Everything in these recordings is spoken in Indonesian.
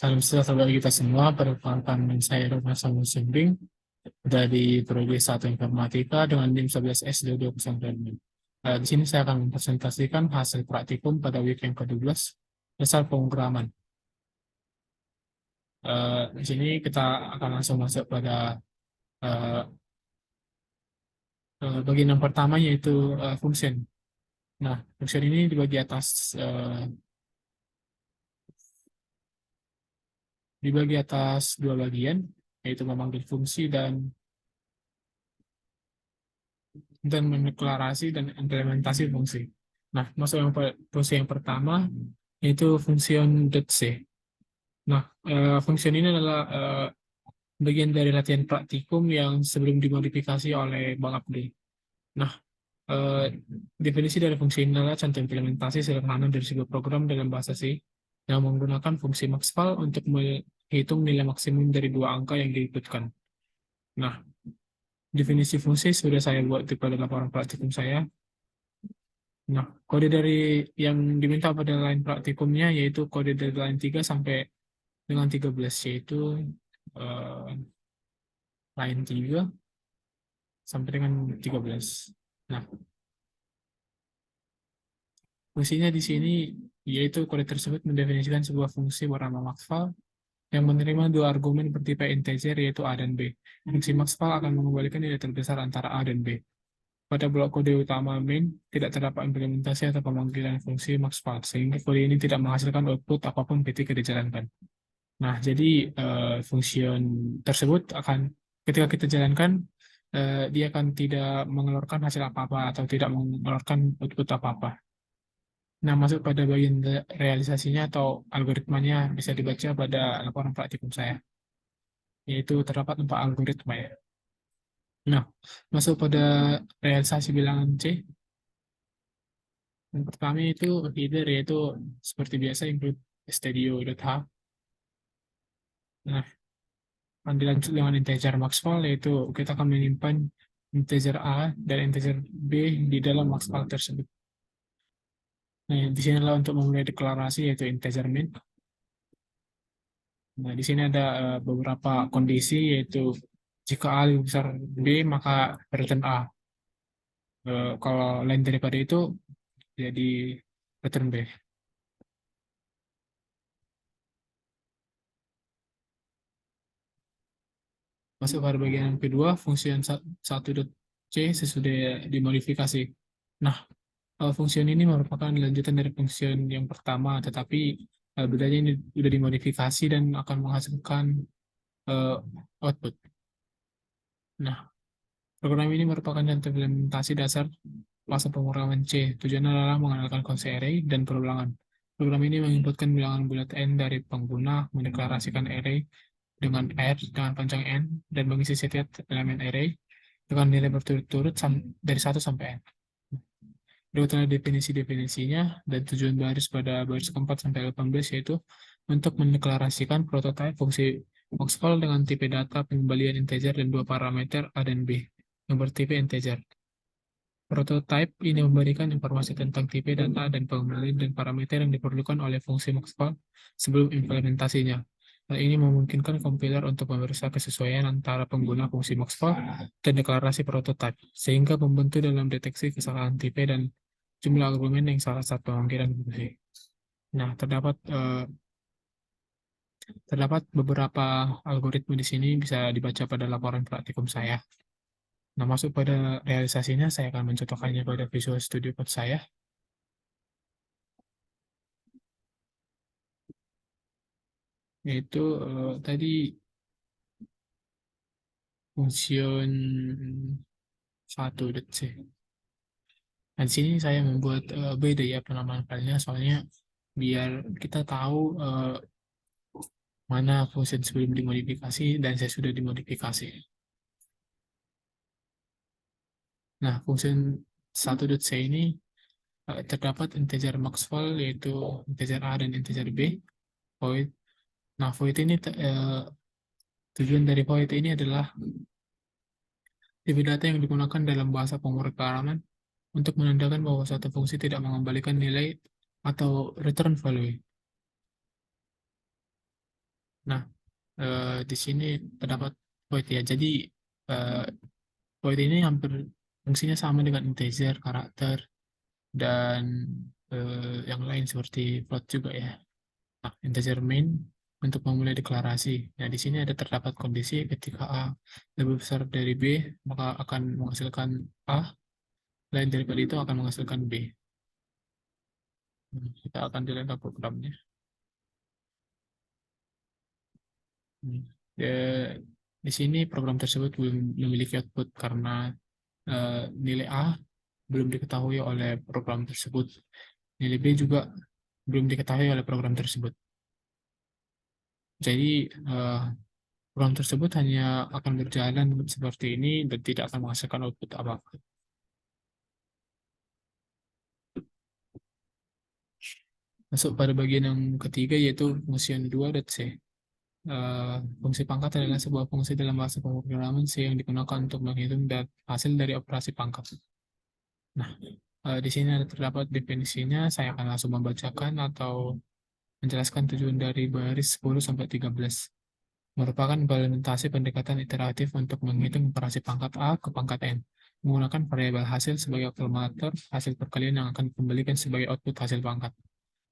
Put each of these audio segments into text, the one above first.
Salam sejahtera bagi kita semua. Perkenalkan saya Roma Samuel Simbing dari Prodi 1 Informatika dengan NIM 11S2209. Di sini saya akan mempresentasikan hasil praktikum pada week yang ke-12 dasar pemrograman. Di sini kita akan langsung masuk pada eh, bagian yang pertama, yaitu function. Nah, function ini dibagi atas dua bagian, yaitu memanggil fungsi dan mendeklarasi dan implementasi fungsi. Nah, masuk fungsi yang pertama, yaitu function.c. Nah, fungsi ini adalah bagian dari latihan praktikum yang sebelum dimodifikasi oleh Bang Abdi. Nah, eh, definisi dari fungsi ini adalah contoh implementasi sederhana dari sebuah program dalam bahasa C yang menggunakan fungsi maxval untuk menghitung nilai maksimum dari dua angka yang diinputkan. Nah, definisi fungsi sudah saya buat di pada laporan praktikum saya. Nah, kode dari yang diminta pada line praktikumnya yaitu kode dari line 3 sampai dengan 13, yaitu eh, line 3 sampai dengan 13. Nah, fungsinya di sini yaitu kode tersebut mendefinisikan sebuah fungsi bernama maxval yang menerima dua argumen bertipe integer yaitu A dan B. Fungsi maxval akan mengembalikan nilai terbesar antara A dan B. Pada blok kode utama main, tidak terdapat implementasi atau pemanggilan fungsi maxval, sehingga kode ini tidak menghasilkan output apapun ketika dijalankan. Nah, jadi fungsi tersebut akan ketika kita jalankan, dia akan tidak mengeluarkan hasil apa-apa atau tidak mengeluarkan output apa-apa. Nah, masuk pada bagian realisasinya atau algoritmanya bisa dibaca pada laporan praktikum saya, yaitu terdapat 4 algoritma ya. Nah, masuk pada realisasi bilangan C. Yang pertama itu header, yaitu seperti biasa include studio.h. Nah, akan dilanjut dengan integer maxval, yaitu kita akan menyimpan integer A dan integer B di dalam maxval tersebut. Nah, di sini adalah untuk memulai deklarasi, yaitu integer main. Nah, di sini ada beberapa kondisi, yaitu jika A lebih besar B, maka return A. Kalau lain daripada itu, jadi return B. Masuk pada bagian yang kedua, fungsi 1.c sesudah dimodifikasi. Nah, fungsi ini merupakan lanjutan dari fungsi yang pertama, tetapi bedanya ini sudah dimodifikasi dan akan menghasilkan eh, output. Nah, program ini merupakan contoh implementasi dasar fase pemrograman C. Tujuannya adalah mengenalkan konsep array dan perulangan. Program ini menginputkan bilangan bulat n dari pengguna, mendeklarasikan array dengan r dengan panjang n, dan mengisi setiap elemen array dengan nilai berturut-turut dari 1 sampai n. Berikutnya definisi-definisinya dan tujuan baris pada baris keempat sampai 18, yaitu untuk mendeklarasikan prototipe fungsi maxval dengan tipe data pengembalian integer dan dua parameter A dan B yang bertipe integer. Prototype ini memberikan informasi tentang tipe data dan pengembalian dan parameter yang diperlukan oleh fungsi maxval sebelum implementasinya. Hal ini memungkinkan compiler untuk memeriksa kesesuaian antara pengguna fungsi maxval dan deklarasi prototype, sehingga membantu dalam deteksi kesalahan tipe dan jumlah argumen yang salah satu pemanggilan fungsi. Nah, terdapat beberapa algoritma di sini bisa dibaca pada laporan praktikum saya. Nah, masuk pada realisasinya, saya akan mencontohkannya pada Visual Studio Code saya, yaitu tadi function 1.c. Nah, di sini saya membuat beda ya penamaan filenya, soalnya biar kita tahu mana function sebelum dimodifikasi dan saya sudah dimodifikasi. Nah, function 1.c ini terdapat integer maxval, yaitu integer A dan integer B, void. Nah, void ini tujuan dari void ini adalah tipe data yang digunakan dalam bahasa pemrograman untuk menandakan bahwa suatu fungsi tidak mengembalikan nilai atau return value. Nah, di sini terdapat void ya. Jadi eh, void ini hampir fungsinya sama dengan integer, karakter, dan yang lain seperti float juga ya. Nah, integer main untuk memulai deklarasi. Nah, di sini ada terdapat kondisi ketika A lebih besar dari B, maka akan menghasilkan A, lain daripada itu akan menghasilkan B. Kita akan jalan ke programnya. Hmm. De- di sini program tersebut belum memiliki output karena nilai A belum diketahui oleh program tersebut. Nilai B juga belum diketahui oleh program tersebut. Jadi eh, program tersebut hanya akan berjalan seperti ini dan tidak akan menghasilkan output apa-apa. Masuk pada bagian yang ketiga yaitu fungsi 2.c. Fungsi pangkat adalah sebuah fungsi dalam bahasa pemrograman C yang digunakan untuk menghitung hasil dari operasi pangkat. Nah, di sini ada terdapat definisinya. Saya akan langsung membacakan atau menjelaskan tujuan dari baris 10 sampai 13. Merupakan implementasi pendekatan iteratif untuk menghitung operasi pangkat A ke pangkat N. Menggunakan variabel hasil sebagai kalkulator hasil perkalian yang akan dikembalikan sebagai output hasil pangkat.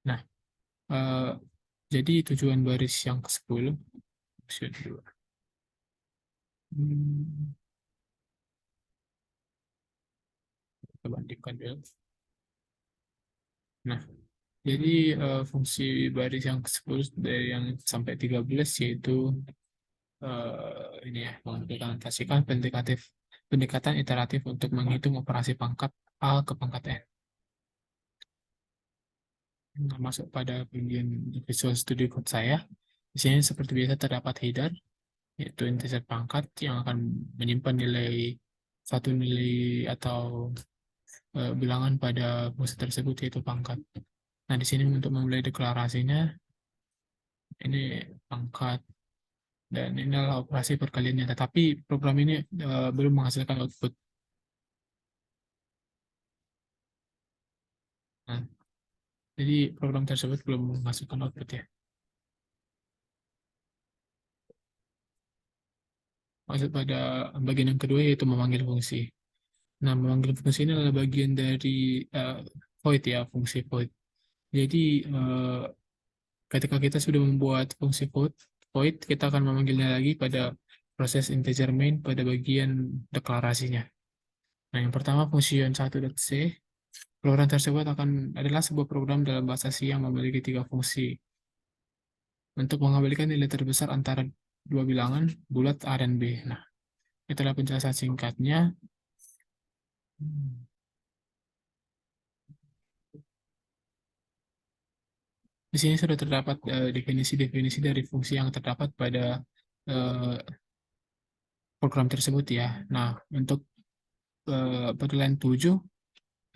Nah, eh, jadi tujuan baris yang ke-10, maksud dua. Hmm, kita bandingkan dulu. Nah, jadi fungsi baris yang ke-10 dari yang sampai 13 yaitu ini ya, mengimplementasikan pendekatan iteratif untuk menghitung operasi pangkat A ke pangkat N. Nah, masuk pada bagian Visual Studio Code saya. Di sini seperti biasa terdapat header, yaitu integer pangkat yang akan menyimpan nilai satu nilai atau bilangan pada fungsi tersebut yaitu pangkat. Nah, di sini untuk memulai deklarasinya, ini pangkat dan ini adalah operasi perkaliannya. Tetapi program ini belum menghasilkan output. Nah, jadi program tersebut belum menghasilkan output ya. Masuk pada bagian yang kedua yaitu memanggil fungsi. Nah, memanggil fungsi ini adalah bagian dari eh, void ya, fungsi void. Jadi ketika kita sudah membuat fungsi void, kita akan memanggilnya lagi pada proses integer main pada bagian deklarasinya. Nah, yang pertama function1.c. Program tersebut adalah sebuah program dalam bahasa C yang memiliki tiga fungsi untuk mengembalikan nilai terbesar antara dua bilangan bulat A dan B. Nah, itulah penjelasan singkatnya. Hmm. Di sini sudah terdapat definisi-definisi dari fungsi yang terdapat pada eh, program tersebut ya. Nah, untuk pada line 7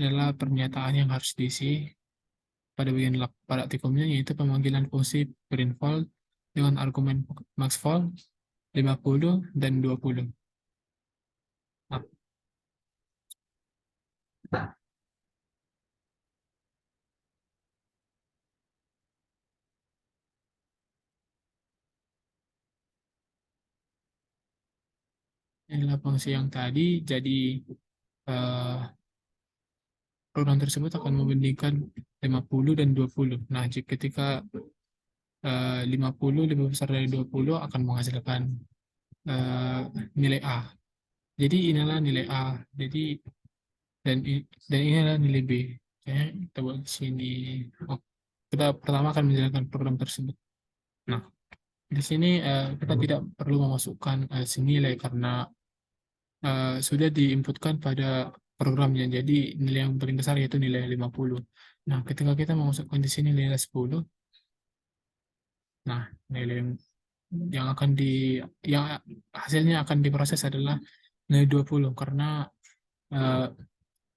adalah pernyataan yang harus diisi pada bagian praktikumnya yaitu pemanggilan fungsi printful dengan argumen maxful 50 dan 20. Nah, inilah fungsi yang tadi. Jadi eh, program tersebut akan membandingkan 50 dan 20. Nah, jika ketika 50 lebih besar dari 20 akan menghasilkan eh, nilai A. Jadi inilah nilai A. Jadi dan ini adalah nilai B. Oke, kita buat di sini. Oh, kita pertama akan menjalankan program tersebut. Nah, di sini kita tidak perlu memasukkan senilai karena sudah diinputkan pada programnya. Jadi nilai yang paling besar yaitu nilai 50. Nah, ketika kita memasukkan di sini nilai 10, nah nilai yang akan yang hasilnya akan diproses adalah nilai 20 karena eh,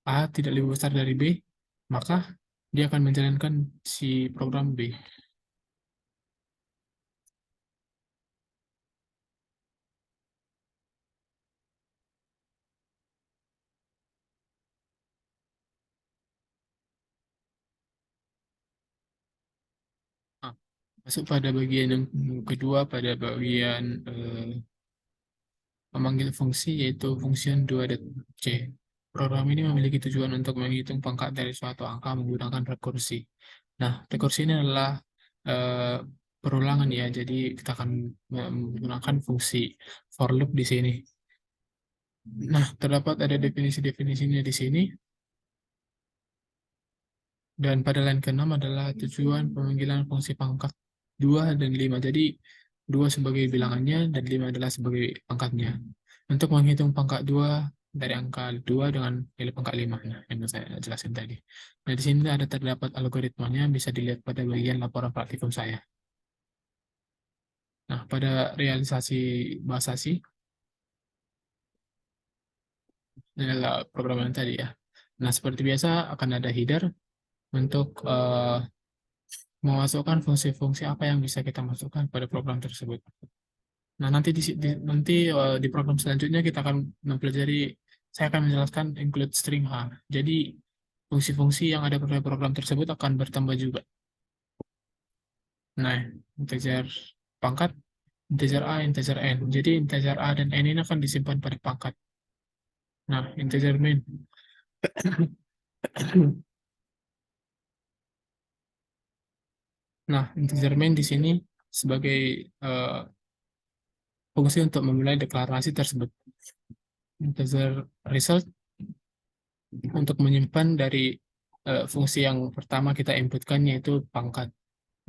A tidak lebih besar dari B, maka dia akan menjalankan si program B. Nah, Masuk pada bagian yang kedua, pada bagian memanggil fungsi, yaitu function 2.c. Program ini memiliki tujuan untuk menghitung pangkat dari suatu angka menggunakan rekursi. Nah, rekursi ini adalah eh, perulangan ya, jadi kita akan menggunakan fungsi for loop di sini. Nah, terdapat ada definisi-definisinya di sini. Dan pada line ke-6 adalah tujuan pemanggilan fungsi pangkat 2 dan 5. Jadi 2 sebagai bilangannya dan 5 adalah sebagai pangkatnya. Untuk menghitung pangkat 2 dari angka 2 dengan nilai pangkat 5. Nah, yang saya jelaskan tadi. Nah, di sini ada terdapat algoritmanya, bisa dilihat pada bagian laporan praktikum saya. Nah, pada realisasi bahasa C, ini adalah program yang tadi ya. Nah, seperti biasa akan ada header untuk memasukkan fungsi-fungsi apa yang bisa kita masukkan pada program tersebut. Nah, nanti di program selanjutnya kita akan mempelajari, saya akan menjelaskan include string H. Jadi, fungsi-fungsi yang ada pada program tersebut akan bertambah juga. Nah, integer pangkat, integer A, integer N. Jadi, integer A dan N ini akan disimpan pada pangkat. Nah, integer main. Nah, integer main di sini sebagai eh, fungsi untuk memulai deklarasi tersebut. Integer result untuk menyimpan dari fungsi yang pertama kita inputkan, yaitu pangkat.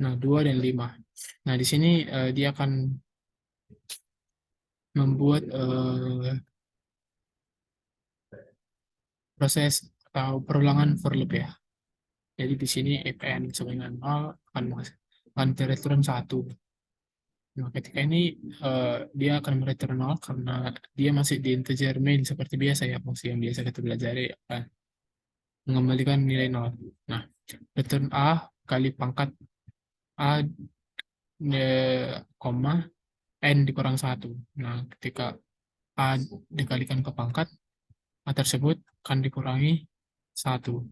Nah, 2 dan 5. Nah, di sini dia akan membuat proses atau perulangan for loop ya. Jadi di sini if n sama dengan 0 akan return 1. Nah, ketika ini dia akan return 0 karena dia masih di integer main seperti biasa ya, fungsi yang biasa kita pelajari akan mengembalikan nilai 0. Nah, return A kali pangkat A koma N dikurang 1. Nah, ketika A dikalikan ke pangkat, A tersebut akan dikurangi 1.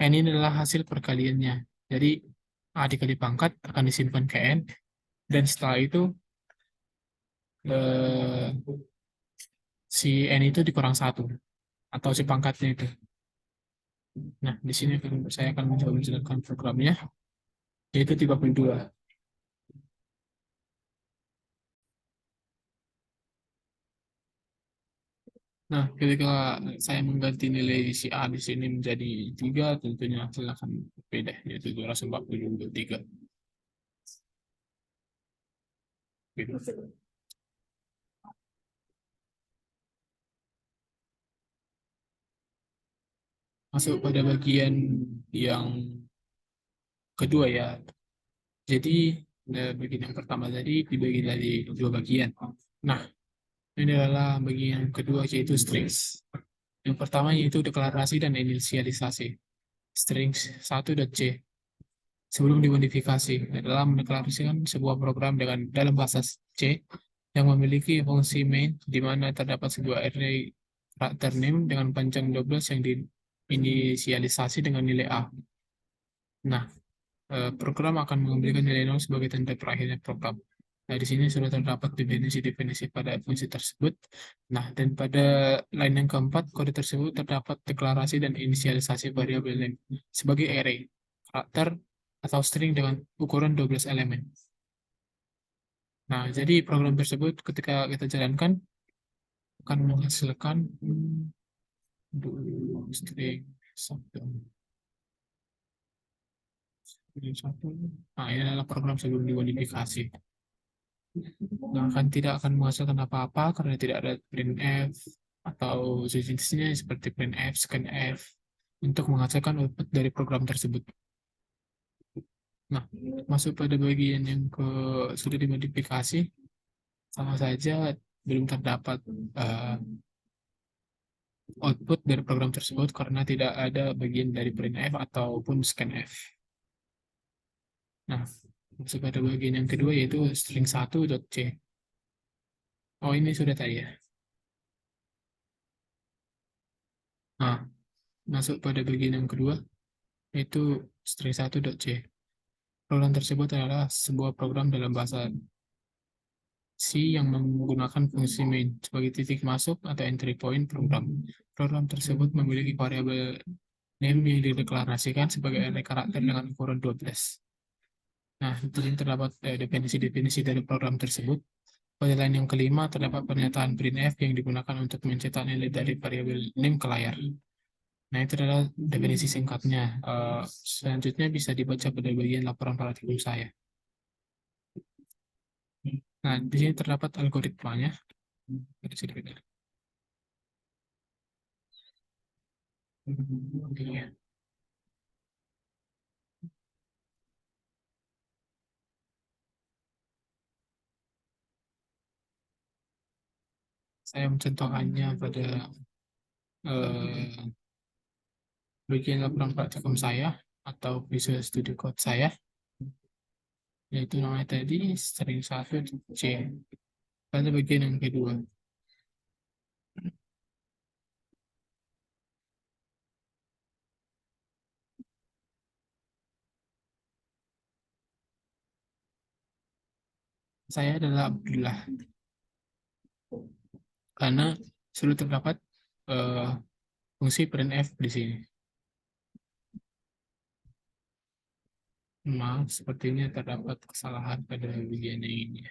N ini adalah hasil perkaliannya. Jadi, A dikali pangkat akan disimpan ke N, dan setelah itu eh, si N itu dikurang 1, atau si pangkatnya itu. Nah, di sini saya akan mencoba menjelaskan programnya, yaitu 32. Nah, ketika saya mengganti nilai si A di sini menjadi 3, tentunya hasil akan beda, yaitu 243. Gitu. Masuk pada bagian yang kedua ya. Jadi, bagian yang pertama tadi dibagi dari dua bagian. Nah, ini adalah bagian yang kedua, yaitu strings. Yang pertama yaitu deklarasi dan inisialisasi. Strings 1.c. Sebelum dimodifikasi, adalah mendeklarasikan sebuah program dengan dalam bahasa C yang memiliki fungsi main, di mana terdapat sebuah array karakter name dengan panjang 12 yang diinisialisasi dengan nilai A. Nah, program akan memberikan nilai 0 sebagai tanda berakhirnya program. Nah, di sini sudah terdapat definisi-definisi pada fungsi tersebut. Nah, dan pada line yang keempat, kode tersebut terdapat deklarasi dan inisialisasi variabel name sebagai array, karakter, atau string dengan ukuran 12 elemen. Nah, jadi program tersebut ketika kita jalankan akan menghasilkan string satu. Nah, ini adalah program sebelum dimodifikasi. Nah, tidak akan menghasilkan apa-apa karena tidak ada printf atau jenisnya seperti printf, scanf untuk menghasilkan output dari program tersebut. Nah, masuk pada bagian yang sudah dimodifikasi, sama saja belum terdapat output dari program tersebut karena tidak ada bagian dari printf ataupun scanf. Nah, masuk pada bagian yang kedua, yaitu string 1.c. Oh, ini sudah tadi ya. Nah, masuk pada bagian yang kedua, yaitu string 1.c. Program tersebut adalah sebuah program dalam bahasa C yang menggunakan fungsi main sebagai titik masuk atau entry point program. Program tersebut memiliki variabel name yang dideklarasikan sebagai array karakter dengan ukuran 12. Nah, di sini terdapat definisi-definisi dari program tersebut. Pada line yang kelima, terdapat pernyataan printf yang digugakan untuk mencetak nilai dari variabel name ke layar. Nah, itu adalah definisi singkatnya. Selanjutnya bisa dibaca pada bagian laporan praktikum saya. Nah, di sini terdapat algoritmanya. Oke. Saya mencontohkannya pada eh, bagian laporan praktikum saya atau Visual Studio Code saya, yaitu namanya tadi string 1 C. Pada bagian yang kedua, saya adalah Abdullah, karena sudah terdapat eh, fungsi printf di sini. Maaf, sepertinya terdapat kesalahan pada bagian ini.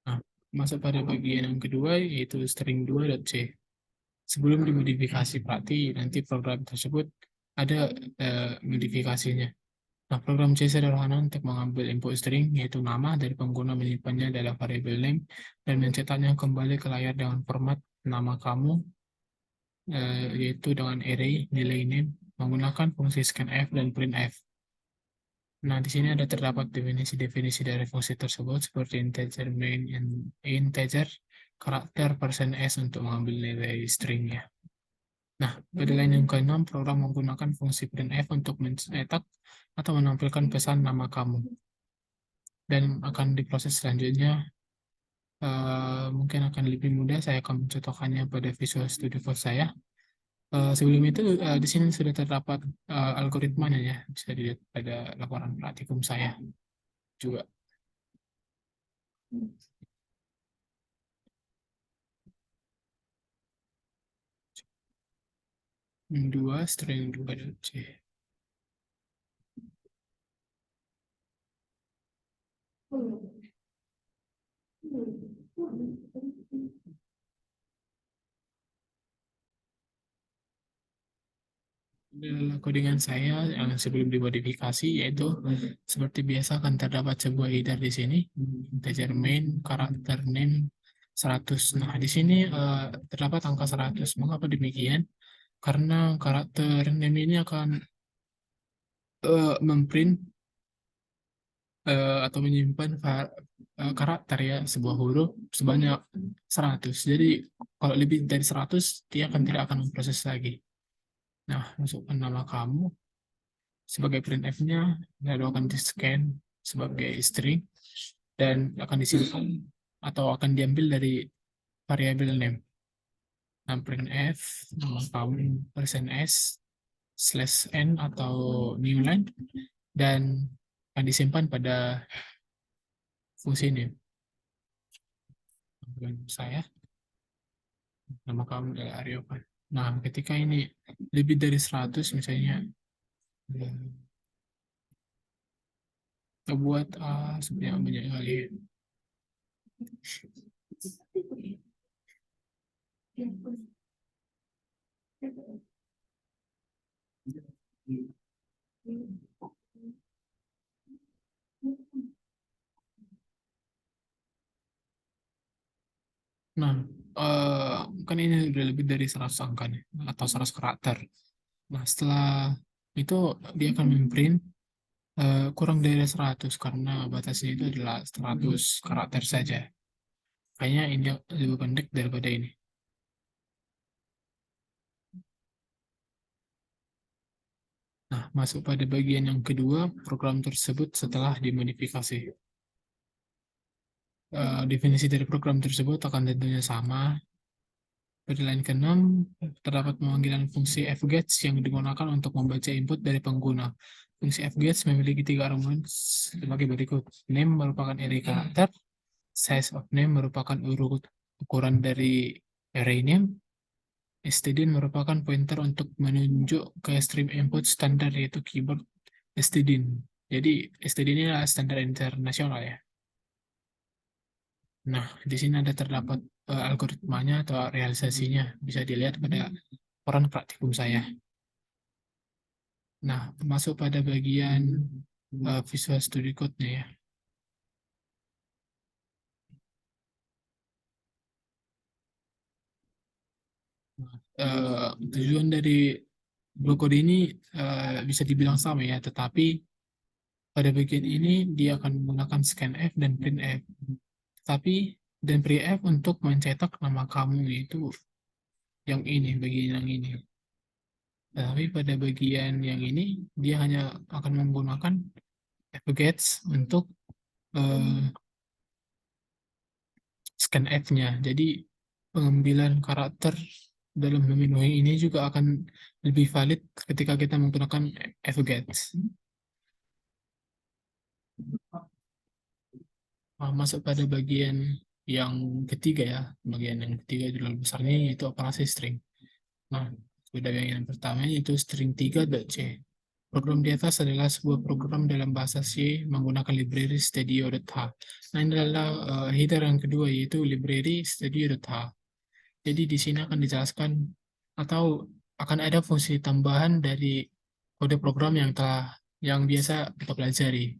Nah, masuk pada bagian yang kedua, yaitu string 2.c. Sebelum dimodifikasi, berarti nanti program tersebut ada modifikasinya. Nah, program C sederhana untuk mengambil input string, yaitu nama dari pengguna, menyimpannya dalam variabel name, dan mencetaknya kembali ke layar dengan format nama kamu, yaitu dengan array nilai name, menggunakan fungsi scanf dan printf. Nah, di sini ada terdapat definisi-definisi dari fungsi tersebut, seperti integer main, integer, karakter, %s untuk mengambil nilai stringnya. Nah, pada line yang ke-6, program menggunakan fungsi printf untuk mencetak atau menampilkan pesan nama kamu. Dan akan diproses selanjutnya, mungkin akan lebih mudah. Saya akan mencontohkannya pada Visual Studio Code saya. Sebelum itu, di sini sudah terdapat algoritmanya ya, bisa dilihat pada laporan praktikum saya juga. Dua string 2.c. Adalah codingan saya yang sebelum dimodifikasi, yaitu seperti biasa akan terdapat sebuah header di sini, integer main, karakter name 100. Nah, di sini terdapat angka 100. Mengapa demikian? Karena karakter name ini akan memprint atau menyimpan karakter ya, sebuah huruf sebanyak 100. Jadi kalau lebih dari 100, dia akan tidak akan memproses lagi. Nah, masukkan nama kamu sebagai printf-nya, lalu akan di-scan sebagai string dan akan disimpan atau akan diambil dari variabel name. Nah, printf nama kamu %s /n atau new line, dan akan disimpan pada fungsi name. Saya, nama kamu adalah Aryopan. Nah, ketika ini lebih dari 100 misalnya, kita buat sebenarnya banyak kali. Nah, kan ini udah lebih dari 100 angka nih, atau 100 karakter. Nah, setelah itu dia akan memprint kurang dari 100 karena batasnya itu adalah 100 karakter saja. Kayaknya ini lebih pendek daripada ini. Nah, masuk pada bagian yang kedua, program tersebut setelah dimodifikasi. Definisi dari program tersebut akan tentunya sama. Pada line ke-6, terdapat pemanggilan fungsi fgets yang digunakan untuk membaca input dari pengguna. Fungsi fgets memiliki tiga argumen sebagai berikut. Name merupakan array karakter, size of name merupakan ukuran dari array name, stdin merupakan pointer untuk menunjuk ke stream input standar yaitu keyboard stdin. Jadi stdin ini adalah standar internasional ya. Nah, di sini ada terdapat algoritmanya atau realisasinya. Bisa dilihat pada laporan praktikum saya. Nah, masuk pada bagian Visual Studio Code-nya ya. Tujuan dari blok kode ini bisa dibilang sama ya, tetapi pada bagian ini dia akan menggunakan scanf dan printf. Tetapi dan printf untuk mencetak nama kamu itu yang ini, bagian yang ini. Tapi pada bagian yang ini dia hanya akan menggunakan fgets untuk eh, scanf-nya. Jadi pengambilan karakter dalam memenuhi ini juga akan lebih valid ketika kita menggunakan fgets. Masuk pada bagian yang ketiga ya. Bagian yang ketiga judul besarnya yaitu operasi string. Nah, pada bagian pertama yaitu string 3.c. Program di atas adalah sebuah program dalam bahasa C menggunakan library studio.h. Nah, ini adalah header yang kedua yaitu library studio.h. Jadi di sini akan dijelaskan atau akan ada fungsi tambahan dari kode program yang biasa kita pelajari.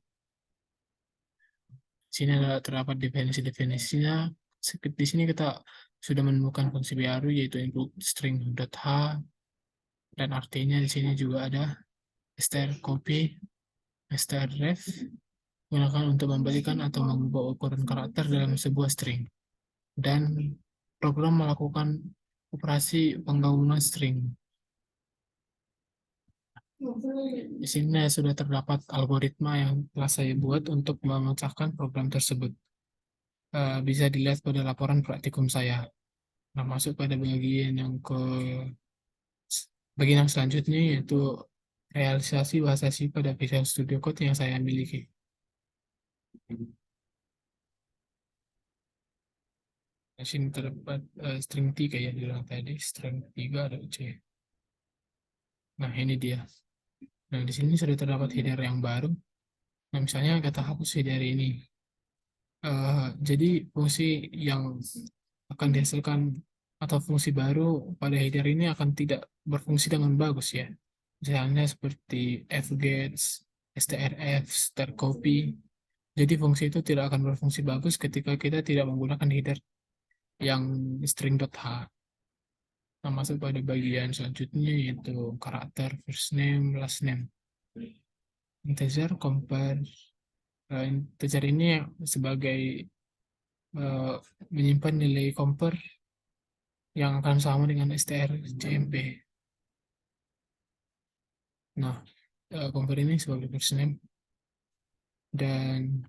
Di sini ada terdapat definisi-definisinya. Di sini kita sudah menemukan fungsi baru yaitu include string.h dan artinya di sini juga ada strcpy, strref gunakan untuk membalikan atau mengubah ukuran karakter dalam sebuah string dan program melakukan operasi penggabungan string. Di sini sudah terdapat algoritma yang telah saya buat untuk memecahkan program tersebut. Bisa dilihat pada laporan praktikum saya. Nah, masuk pada bagian yang selanjutnya yaitu realisasi bahasa C pada Visual Studio Code yang saya miliki. Di sini terdapat string 3 ya, bilang tadi string 3 ada C. Nah, ini dia. Nah, di sini sudah terdapat header yang baru. Nah, misalnya kita hapus header ini. Jadi fungsi yang akan dihasilkan atau fungsi baru pada header ini akan tidak berfungsi dengan bagus ya. Misalnya seperti fgets, strf, strcpy. Jadi fungsi itu tidak akan berfungsi bagus ketika kita tidak menggunakan header yang string.h. Nah, masuk pada bagian selanjutnya yaitu karakter first name, last name. Integer compare. Integer ini sebagai eh, menyimpan nilai compare yang akan sama dengan strcmp. Nah, compare ini sebagai first name dan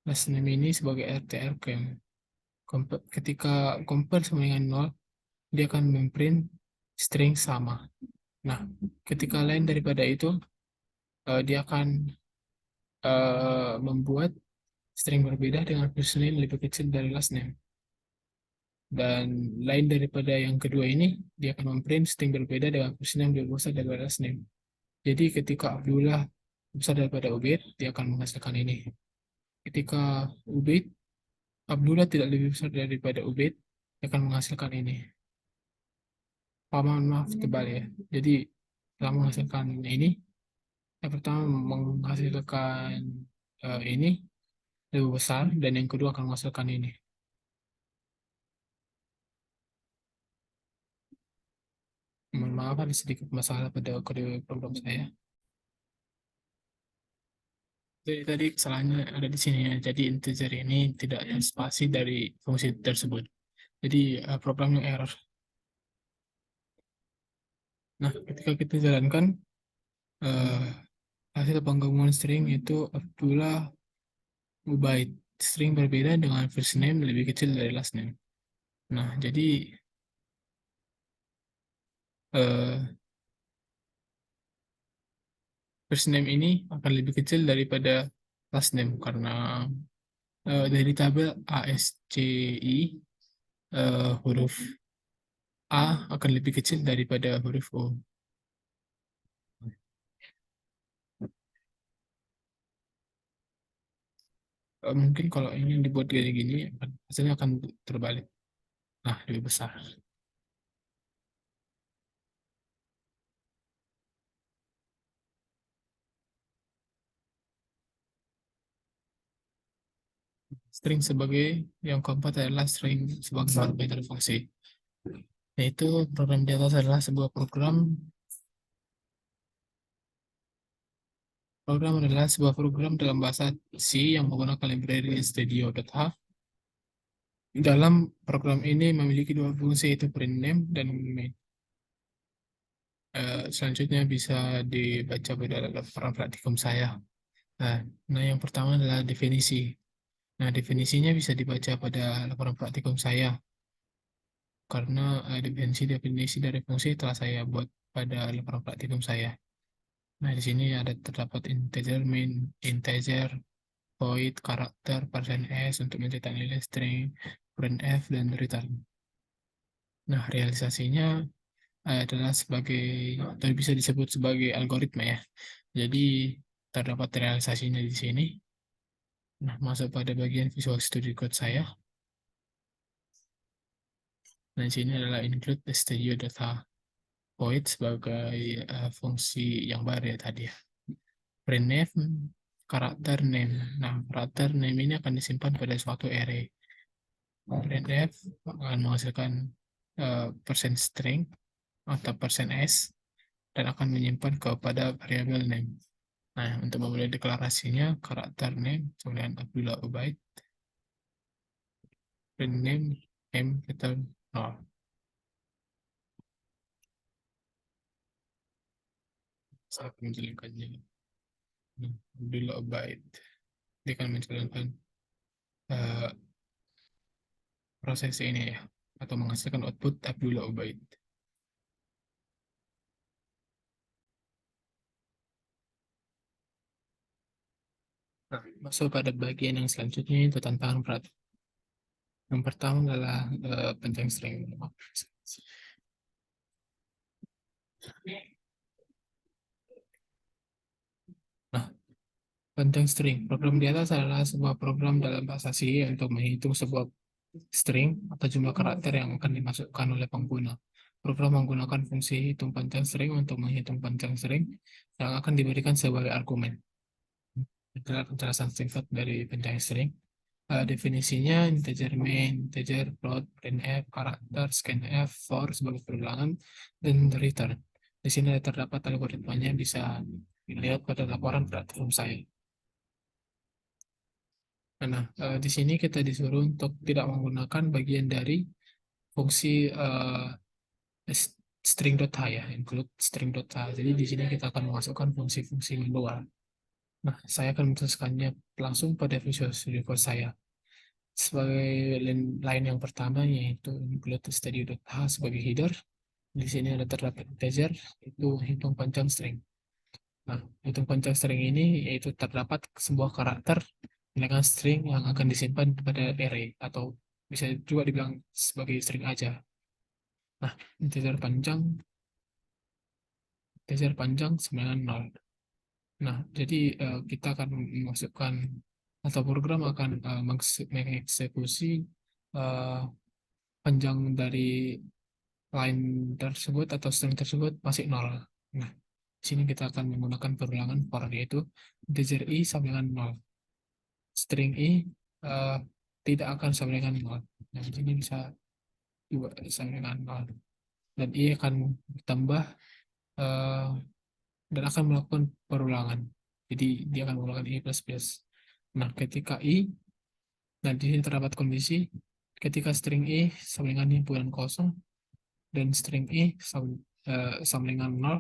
last name ini sebagai rtrcam. Ketika compare sama dengan 0, dia akan memprint string sama. Nah, ketika lain daripada itu, dia akan membuat string berbeda dengan first name lebih kecil dari last name. Dan lain daripada yang kedua ini, dia akan memprint string berbeda dengan first name lebih besar dari last name. Jadi ketika Abdullah besar daripada Ubaid, dia akan menghasilkan ini. Ketika Ubaid, Abdullah tidak lebih besar daripada Ubaid, dia akan menghasilkan ini. Maaf, tebal ya. Jadi setelah menghasilkan ini, yang pertama menghasilkan ini lebih besar, dan yang kedua akan menghasilkan ini. Mohon maaf ada sedikit masalah pada kode program saya. Jadi tadi kesalahannya ada di sini ya. Jadi integer ini tidak ada spasi dari fungsi tersebut. Jadi programnya error. Nah, ketika kita jalankan eh, hasil penggabungan string itu Abdullah Ubaid. String berbeda dengan first name lebih kecil dari last name. Nah, jadi eh, first name ini akan lebih kecil daripada last name karena dari tabel ASCII, huruf A akan lebih kecil daripada huruf O. Mungkin kalau ini dibuat kayak gini, hasilnya akan terbalik. Nah, lebih besar. String sebagai yang keempat adalah string sebagai parameter fungsi. Yaitu program di atas adalah sebuah program adalah sebuah program dalam bahasa C yang menggunakan library studio.h. Dalam program ini memiliki dua fungsi, yaitu print name dan main. Selanjutnya bisa dibaca pada laporan praktikum saya. Nah, yang pertama adalah definisi. Nah, definisinya bisa dibaca pada laporan praktikum saya karena definisi-definisi dari fungsi telah saya buat pada laporan praktikum saya. Nah, di sini ada terdapat integer main, integer, void, karakter, persen %s untuk mencetak nilai string, printf, dan return. Nah, realisasinya adalah sebagai, atau bisa disebut sebagai algoritma ya. Jadi, terdapat realisasinya di sini. Nah, masuk pada bagian Visual Studio Code saya. Nah, di sini adalah include studio data void sebagai fungsi yang baru ya tadi ya. Print name, karakter name. Nah, karakter name ini akan disimpan pada suatu array. Printf akan menghasilkan persen string atau persen %s dan akan menyimpan kepada variabel name. Nah, untuk memulai deklarasinya, karakter name kemudian Abdullah Ubaid, print name, return 0. Saya akan menjalankannya. Nah, Abdullah Ubaid. Dia akan menjalankan eh, proses ini ya, atau menghasilkan output Abdullah Ubaid. Nah, masuk pada bagian yang selanjutnya itu tantangan berat. Yang pertama adalah panjang string. Nah, panjang string. Program di atas adalah sebuah program dalam bahasa C untuk menghitung sebuah string atau jumlah karakter yang akan dimasukkan oleh pengguna. Program menggunakan fungsi hitung panjang string untuk menghitung panjang string yang akan diberikan sebagai argumen. Itulah penjelasan singkat dari panjang string. Definisinya integer main, integer float, printf, karakter, scanf, for sebagai perulangan, dan return. Di sini terdapat algoritmanya, bisa dilihat pada laporan platform saya. Nah, di sini kita disuruh untuk tidak menggunakan bagian dari fungsi string.h ya, include string.h. Jadi di sini kita akan memasukkan fungsi-fungsi manual. Nah, saya akan menjelaskannya langsung pada Visual Studio Code saya. Sebagai line yang pertama yaitu include studio.h sebagai header. Di sini ada terdapat integer, itu hitung panjang string. Nah, hitung panjang string ini yaitu terdapat sebuah karakter dengan string yang akan disimpan pada array atau bisa juga dibilang sebagai string aja. Nah, integer panjang, integer panjang 90. Nah, jadi kita akan memasukkan atau program akan mengeksekusi eh, panjang dari line tersebut atau string tersebut masih nol. Nah, di sini kita akan menggunakan perulangan for, yaitu integer i sama dengan nol. String i eh, tidak akan sama dengan nol. Nah, di sini bisa juga sama dengan nol. Dan i akan ditambah eh, dan akan melakukan perulangan. Jadi dia akan menggunakan i plus plus. Nah, ketika i, nah di sini terdapat kondisi ketika string i sama dengan himpunan kosong dan string i sama dengan nol,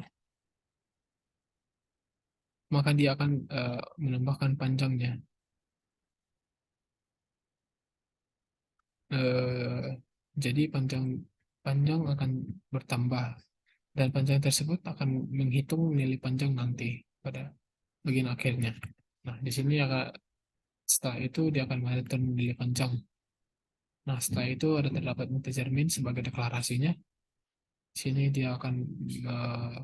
maka dia akan menambahkan panjangnya. Eh, jadi panjang panjang akan bertambah dan panjang tersebut akan menghitung nilai panjang nanti pada bagian akhirnya. Nah, di sini akan setelah itu dia akan menghitung nilai panjang. Nah, setelah itu ada terdapat integer min sebagai deklarasinya. Di sini dia akan eh,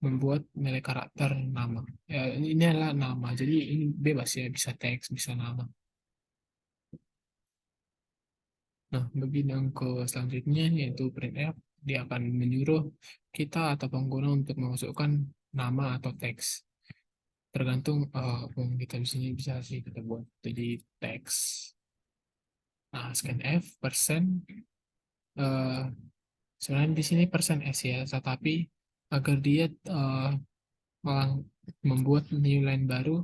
membuat nilai karakter nama. Ya, ini adalah nama, jadi ini bebas ya, bisa teks, bisa nama. Nah, bagian yang ke selanjutnya yaitu printf, dia akan menyuruh kita atau pengguna untuk memasukkan nama atau teks. Tergantung kita di sini bisa sih kita buat jadi teks. Nah, scanf persen eh, sebenarnya di sini persen s ya, tetapi agar dia membuat new line baru,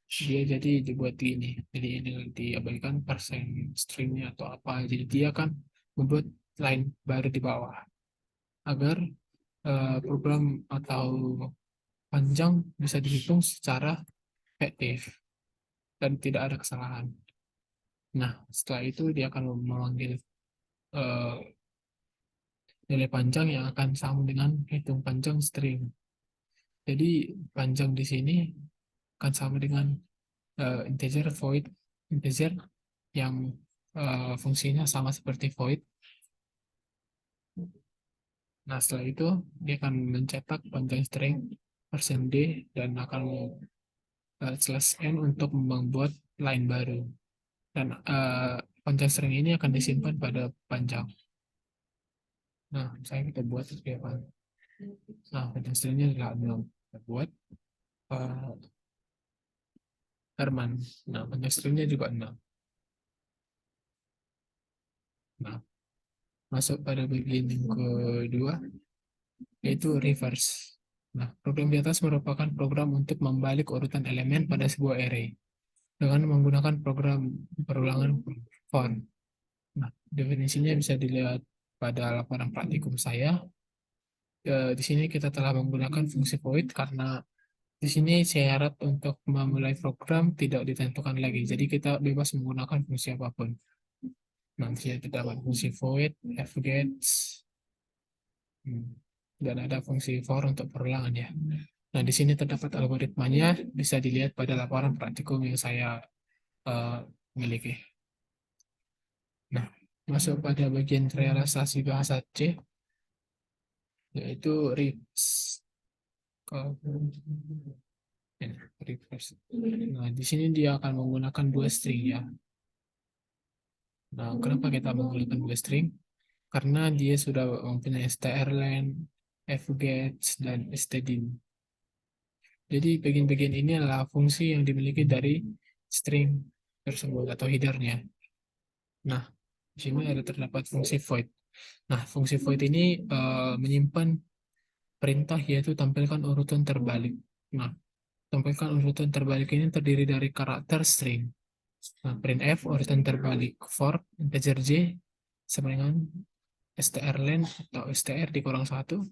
dia jadi dibuat gini. Jadi ini diabaikan persen stringnya atau apa. Jadi dia kan membuat line baru di bawah agar program atau panjang bisa dihitung secara efektif dan tidak ada kesalahan. Nah, setelah itu dia akan memanggil eh, nilai panjang yang akan sama dengan hitung panjang string. Jadi panjang di sini akan sama dengan integer void integer yang fungsinya sama seperti void. Nah, setelah itu dia akan mencetak panjang string persen %d dan akan slash n untuk membuat line baru. Dan panjang string ini akan disimpan pada panjang. Nah, saya kita buat seperti apa? Nah, panjang stringnya adalah 6. Kita buat uh, Herman. Nah, panjang stringnya juga 6. Nah, masuk pada bagian yang kedua, yaitu reverse. Nah, program di atas merupakan program untuk membalik urutan elemen pada sebuah array dengan menggunakan program perulangan for. Nah, definisinya bisa dilihat pada laporan praktikum saya. Di sini kita telah menggunakan fungsi void karena di sini syarat untuk memulai program tidak ditentukan lagi. Jadi kita bebas menggunakan fungsi apapun. Nanti terdapat fungsi void, fgets, dan ada fungsi for untuk perulangan ya. Nah, di sini terdapat algoritmanya, bisa dilihat pada laporan praktikum yang saya eh, miliki. Nah, masuk pada bagian realisasi bahasa C, yaitu reverse. Reverse. Nah, di sini dia akan menggunakan dua string ya. Nah, kenapa kita menggunakan dua string? Karena dia sudah mempunyai strlen, fgets, dan stdin. Jadi bagian-bagian ini adalah fungsi yang dimiliki dari string tersebut atau headernya. Nah, di sini ada terdapat fungsi void. Nah, fungsi void ini menyimpan perintah yaitu tampilkan urutan terbalik. Nah, tampilkan urutan terbalik ini terdiri dari karakter string. Nah, printf urutan terbalik for integer j sama dengan strlen atau str dikurang 1,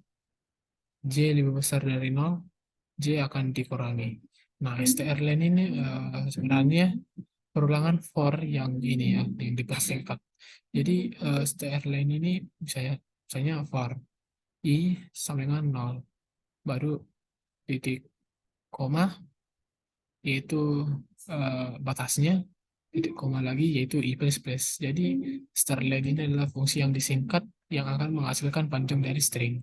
j lebih besar dari 0, j akan dikurangi. Nah, strlen ini sebenarnya perulangan for yang ini ya, yang dipersingkat. Jadi strlen ini bisa ya, misalnya for i sama dengan 0, baru titik koma, yaitu batasnya, titik koma lagi, yaitu i plus plus. Jadi strlen ini adalah fungsi yang disingkat yang akan menghasilkan panjang dari string.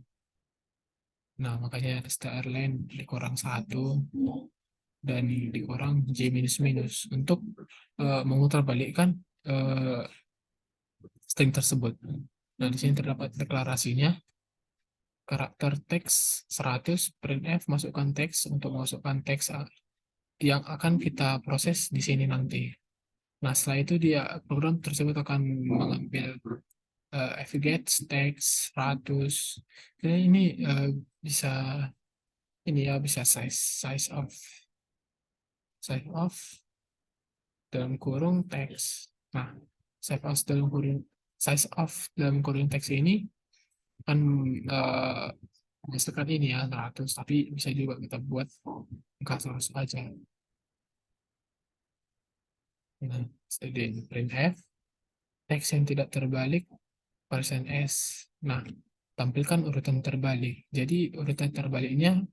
Nah, makanya strlen dikurang 1 dan dikurang j minus minus untuk memutarbalikkan uh, string tersebut. Nah, di sini terdapat deklarasinya. Karakter teks 100, printf masukkan teks untuk masukkan teks yang akan kita proses di sini nanti. Nah, setelah itu dia program tersebut akan mengambil fgets teks 100. Jadi ini bisa ini ya, bisa size of dalam kurung teks. Nah, size of dalam kurung teks ini kan misalkan ini ya 100, tapi bisa juga kita buat angka 100 aja. Nah, jadi printf teks yang tidak terbalik persen %s. Nah, tampilkan urutan terbalik. Jadi urutan terbaliknya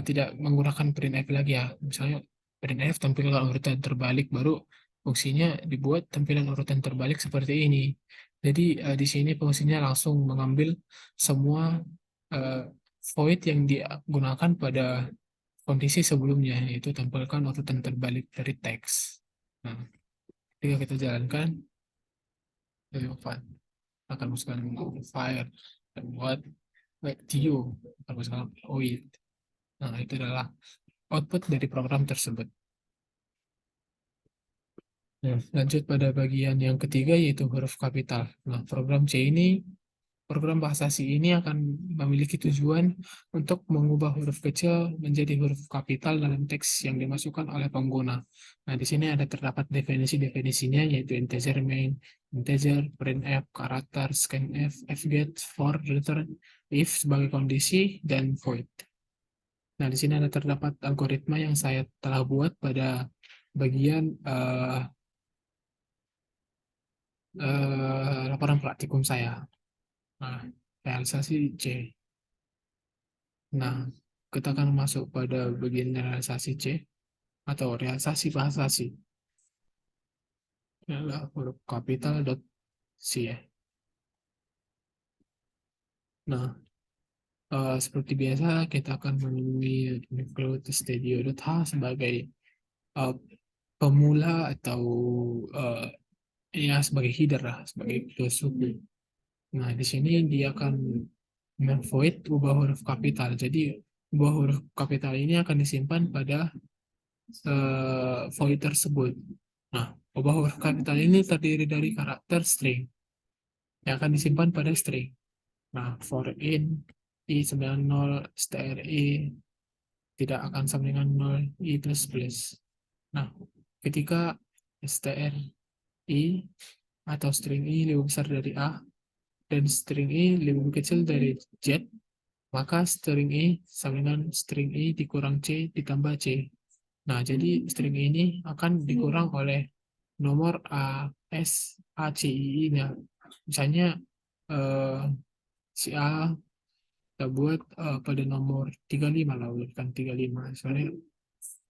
tidak menggunakan printf lagi ya. Misalnya printf tampilkan urutan terbalik, baru fungsinya dibuat tampilan urutan terbalik seperti ini. Jadi di sini fungsinya langsung mengambil semua eh, void yang digunakan pada kondisi sebelumnya, yaitu tampilkan urutan terbalik dari teks. Nah, ketika kita jalankan, akan masukkan fire dan buat view akan masukkan void. Nah, itu adalah output dari program tersebut. Nah, lanjut pada bagian yang ketiga, yaitu huruf kapital. Nah, program bahasa C ini akan memiliki tujuan untuk mengubah huruf kecil menjadi huruf kapital dalam teks yang dimasukkan oleh pengguna. Nah, di sini ada terdapat definisi-definisinya, yaitu integer main, integer, printf, karakter, scanf, fget, for, return, if sebagai kondisi, dan void. Nah, di sini ada terdapat algoritma yang saya telah buat pada bagian laporan praktikum saya. Nah, realisasi C. Nah, kita akan masuk pada bagian realisasi C atau realisasi bahasa C. Ini adalah huruf kapital dot C ya. Nah, seperti biasa kita akan menemui include studio.h sebagai uh, pemula atau uh, ya sebagai header lah, sebagai filosofi. Nah, di sini dia akan void ubah huruf kapital. Jadi, ubah huruf kapital ini akan disimpan pada void tersebut. Nah, ubah huruf kapital ini terdiri dari karakter string yang akan disimpan pada string. Nah, for in i90 stri tidak akan sama dengan 0 i plus plus. Nah, ketika stri atau string i lebih besar dari a dan string i lebih kecil dari z, maka string i sama dengan string i dikurang c ditambah c. Nah, jadi string ini akan dikurang oleh nomor A, S, A, C, I-nya. Misalnya eh, si A kita buat pada nomor 35 lah, urutan 35. Soalnya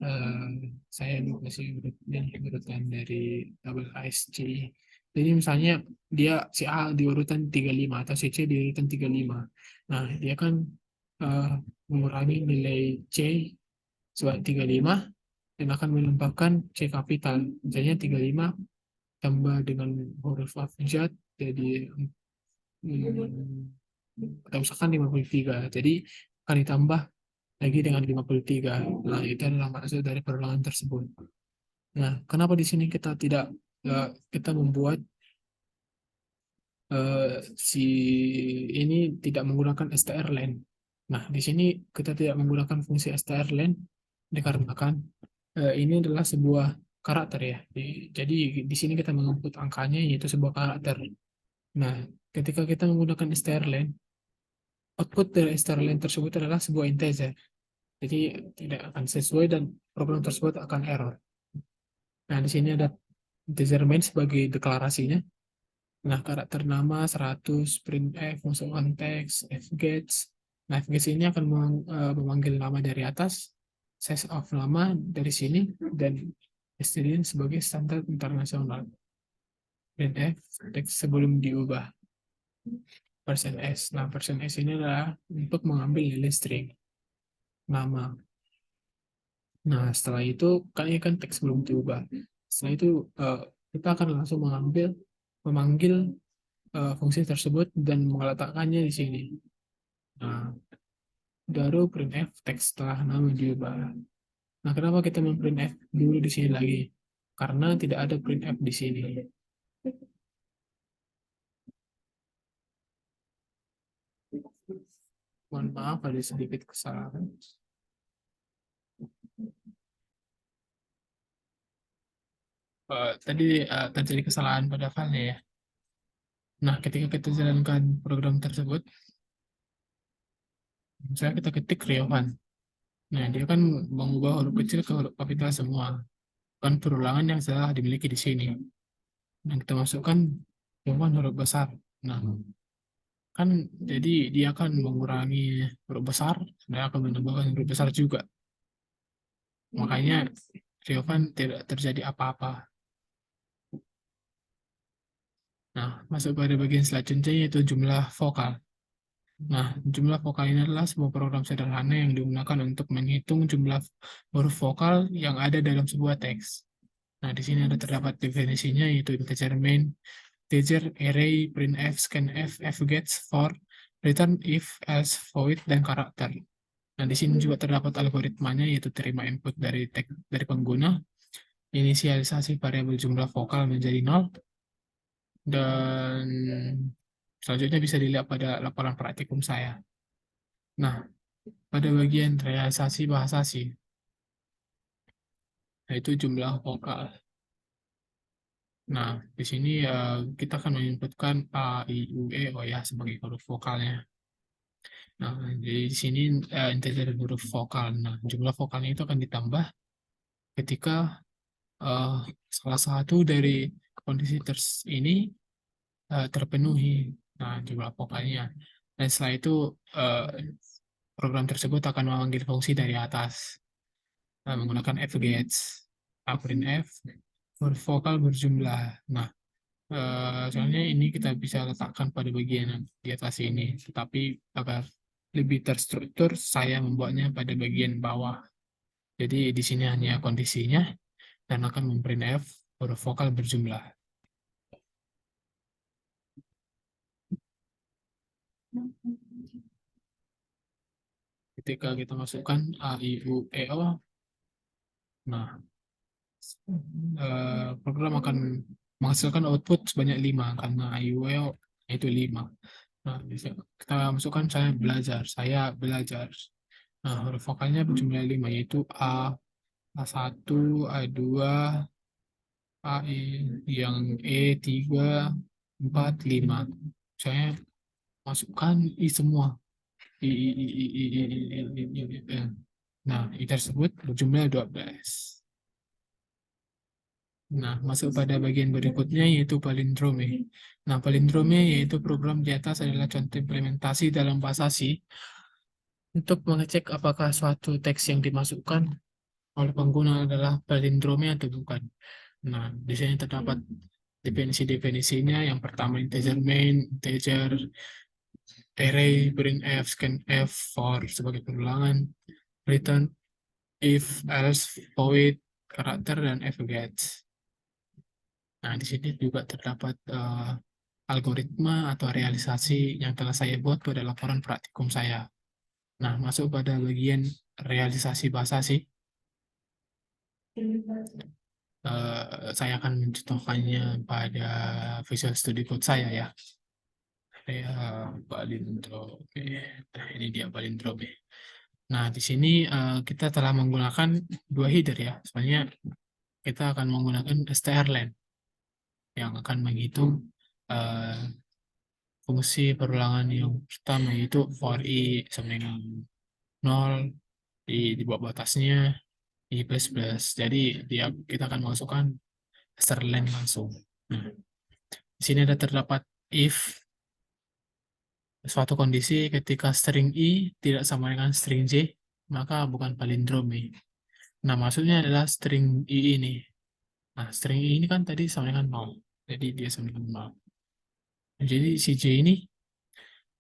eh, saya kasih urutan dari tabel A, S, C, I. Jadi misalnya dia si A di urutan 35 atau si C di urutan 35. Nah, dia kan eh, mengurangi nilai C sebagai 35 dan akan menambahkan C kapital. Misalnya 35 tambah dengan huruf abjad jadi atau misalkan 53. Jadi akan ditambah lagi dengan 53. Nah, itu adalah maksud dari perulangan tersebut. Nah, kenapa di sini kita tidak kita membuat si ini tidak menggunakan strlen. Nah, di sini kita tidak menggunakan fungsi strlen dikarenakan ini adalah sebuah karakter ya. Jadi di sini kita menginput angkanya yaitu sebuah karakter. Nah, ketika kita menggunakan strlen, output dari strlen tersebut adalah sebuah integer. Jadi tidak akan sesuai dan program tersebut akan error. Nah, di sini ada integer main sebagai deklarasinya. Nah, karakter nama 100, printf, masukkan teks, fgets. Nah, fgets ini akan memanggil nama dari atas, size of nama dari sini, dan string sebagai standar internasional. Printf, teks sebelum diubah. Persen %s. Nah, persen %s ini adalah untuk mengambil nilai string, nama. Nah, setelah itu, kan ini kan teks belum diubah. Setelah itu, kita akan langsung memanggil fungsi tersebut dan meletakkannya di sini. Nah, baru printf teks setelah nama diubah. Nah, kenapa kita memprintf dulu di sini lagi? Karena tidak ada printf di sini. Mohon maaf, ada sedikit kesalahan. Tadi terjadi kesalahan pada filenya ya. Nah, ketika kita jalankan program tersebut, misalnya kita ketik Riohan. Nah, dia kan mengubah huruf kecil ke huruf kapital semua. Kan perulangan yang salah dimiliki di sini. Nah, kita masukkan Riohan huruf besar. Nah, Kan jadi dia akan mengurangi huruf besar dan akan menambahkan huruf besar juga. Makanya Riovan tidak terjadi apa-apa. Nah, masuk pada bagian selanjutnya yaitu jumlah vokal. Nah, jumlah vokal ini adalah sebuah program sederhana yang digunakan untuk menghitung jumlah huruf vokal yang ada dalam sebuah teks. Nah, di sini ada terdapat definisinya yaitu integer main, integer, array, printf, scanf, fgets, for, return, if, else, void, dan karakter. Nah, di sini juga terdapat algoritmanya yaitu terima input dari teks dari pengguna, inisialisasi variabel jumlah vokal menjadi 0, dan selanjutnya bisa dilihat pada laporan praktikum saya. Nah, pada bagian realisasi bahasa sih, yaitu jumlah vokal. Nah, di sini kita akan menginputkan A, I, U, E, O ya sebagai huruf vokalnya. Nah, jadi di sini integer huruf vokal. Nah, jumlah vokalnya itu akan ditambah ketika eh, salah satu dari kondisi ini terpenuhi. Nah, jumlah vokalnya. Dan setelah itu eh, program tersebut akan memanggil fungsi dari atas menggunakan fgets, printf, huruf vokal berjumlah. Nah, soalnya ini kita bisa letakkan pada bagian di atas ini, tetapi agar lebih terstruktur, saya membuatnya pada bagian bawah. Jadi di sini hanya kondisinya dan akan memprintf huruf vokal berjumlah. Ketika kita masukkan A, I, U, E, O, nah program akan menghasilkan output sebanyak 5 karena A, I, U, E, O itu 5. Nah, kita masukkan saya belajar. Nah, huruf vokalnya berjumlah 5 yaitu A, A1, A2, AI, yang E3, 4, 5. Saya masukkan I semua. I. Nah, I tersebut berjumlah 12. Nah, masuk pada bagian berikutnya yaitu palindrome. Nah, palindrome yaitu program di atas adalah contoh implementasi dalam bahasa C untuk mengecek apakah suatu teks yang dimasukkan oleh pengguna adalah palindrome atau bukan. Nah, di sini terdapat definisi-definisinya. Yang pertama integer main, integer, array, printf, scanf, for sebagai perulangan, return, if, else, void, karakter, dan fgets. Nah, di sini juga terdapat algoritma atau realisasi yang telah saya buat pada laporan praktikum saya. Nah, masuk pada bagian realisasi bahasa sih. Saya akan mencontohkannya pada Visual Studio Code saya ya. Ya, palindrome. Nah, ini dia palindrome. Nah, di sini kita telah menggunakan dua header ya. Sebenarnya kita akan menggunakan strlen yang akan menghitung eh, fungsi perulangan yang pertama yaitu for i sama dengan 0 di bawah batasnya i plus plus. Jadi kita akan masukkan strlen langsung. Nah, di sini ada terdapat if suatu kondisi ketika string i tidak sama dengan string j, maka bukan palindrome. Nah, maksudnya adalah string i ini. Nah, string i ini kan tadi sama dengan 0. Jadi dia sama dengan 0. Jadi si j ini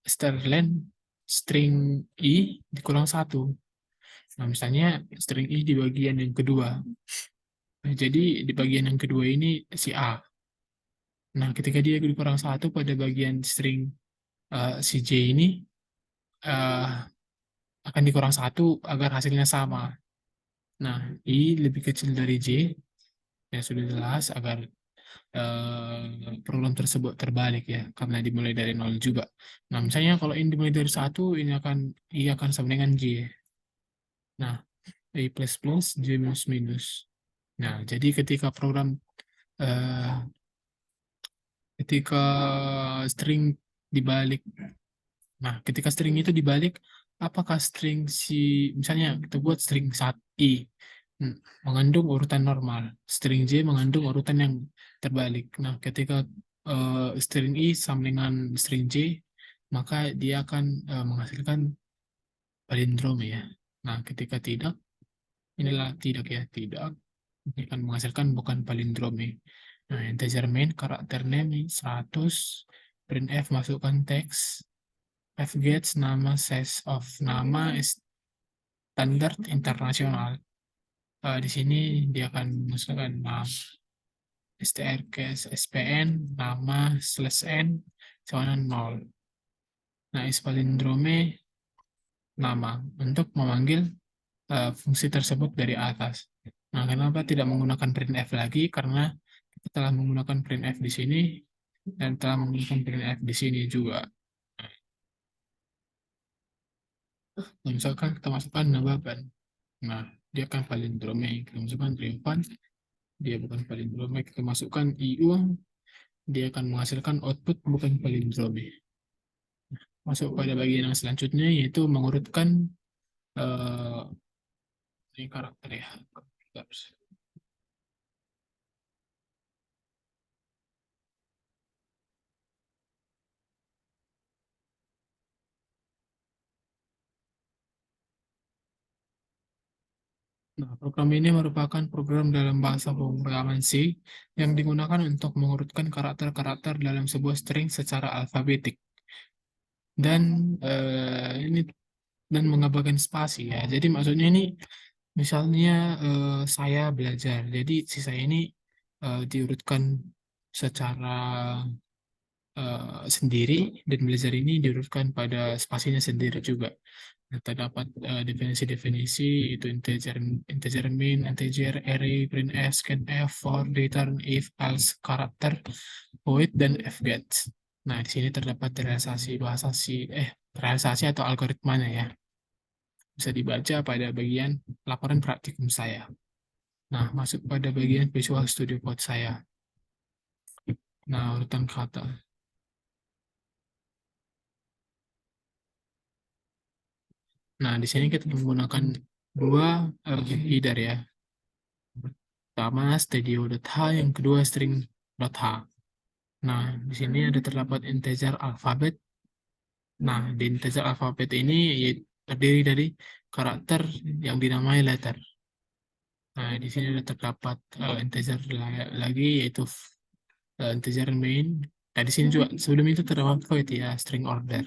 strlen string i dikurang 1. Nah, misalnya string i di bagian yang kedua. Nah, jadi di bagian yang kedua ini si a. Nah, ketika dia dikurang 1 pada bagian string si j ini, uh, akan dikurang 1 agar hasilnya sama. Nah, I lebih kecil dari J, ya sudah jelas agar program tersebut terbalik ya, karena dimulai dari 0 juga. Nah, misalnya kalau ini dimulai dari 1, I akan sama dengan J. Nah, I plus plus, J minus minus. Nah, jadi eh, ketika string dibalik, nah ketika string itu dibalik, apakah string misalnya kita buat string saat I mengandung urutan normal, string J mengandung urutan yang terbalik. Nah, ketika string I sama dengan string J, maka dia akan menghasilkan palindrome ya. Nah, ketika tidak, inilah tidak ya, tidak, ini akan menghasilkan bukan palindrome. Nah, integer main karakter name 100, printf masukkan teks, fgets nama size of nama standar internasional. Di sini dia akan masukkan nama strcase spn nama slash n sama 0. Nah, is palindrome nama untuk memanggil fungsi tersebut dari atas. Nah, kenapa tidak menggunakan printf lagi? Karena kita telah menggunakan printf di sini dan telah menggunakan printf di sini juga. Nah, misalkan kita masukkan nama ban. Nah, dia akan palindrome. Kita masukkan triumfan, dia bukan palindrome. Kita masukkan IU, dia akan menghasilkan output bukan palindrome. Masuk pada bagian yang selanjutnya, yaitu mengurutkan eh, ini karakter ya. Nah, program ini merupakan program dalam bahasa pemrograman C yang digunakan untuk mengurutkan karakter-karakter dalam sebuah string secara alfabetik dan ini dan mengabaikan spasi ya. Jadi maksudnya ini misalnya saya belajar, jadi si saya ini diurutkan secara sendiri dan belajar ini diurutkan pada spasinya sendiri juga. Nah, terdapat definisi-definisi itu integer, integer main, integer, array, printf, scanf, for, return, if, else, karakter, void, dan fget. Nah, di sini terdapat realisasi bahasa realisasi atau algoritmanya ya. Bisa dibaca pada bagian laporan praktikum saya. Nah, masuk pada bagian Visual Studio Code saya. Nah, urutan kata. Nah, di sini kita menggunakan dua header ya. Pertama studio.h, yang kedua string.h. Nah, di sini ada terdapat integer alfabet. Nah, di integer alfabet ini terdiri dari karakter yang dinamai letter. Nah, di sini ada terdapat integer lagi yaitu integer main. Nah, di sini juga sebelum itu terdapat void ya, string order.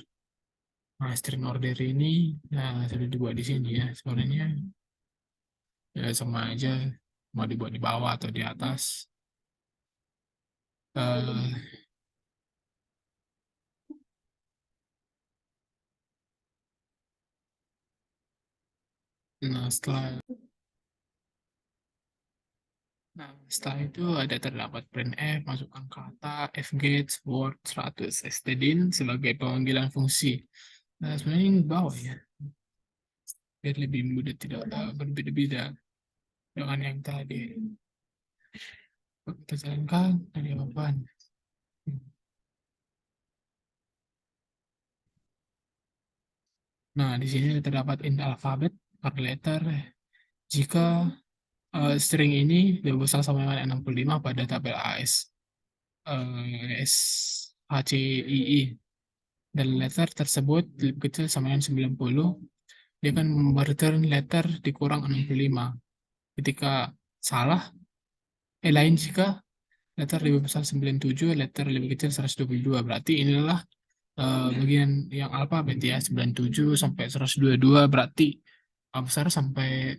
Nah, string order ini sudah dibuat di sini ya. Sebenarnya ya sama aja, mau dibuat di bawah atau di atas. Eh, nah, setelah itu ada terdapat printf, masukkan kata, fget, word, 100, stdin sebagai pemanggilan fungsi. Nah, sebenarnya ini bawah ya, biar lebih mudah tidak berbeda-beda dengan yang tadi. Kita jalankan dari jawaban. Nah, di sini terdapat int alfabet per letter. Jika string ini lebih besar sama dengan 65 pada tabel AS, SHCII, dan letter tersebut lebih kecil sama dengan 90, dia akan return letter dikurang 65. Ketika salah, lain jika letter lebih besar 97, letter lebih kecil 122. Berarti inilah bagian yang alfabet ya, 97 sampai 122, berarti A besar sampai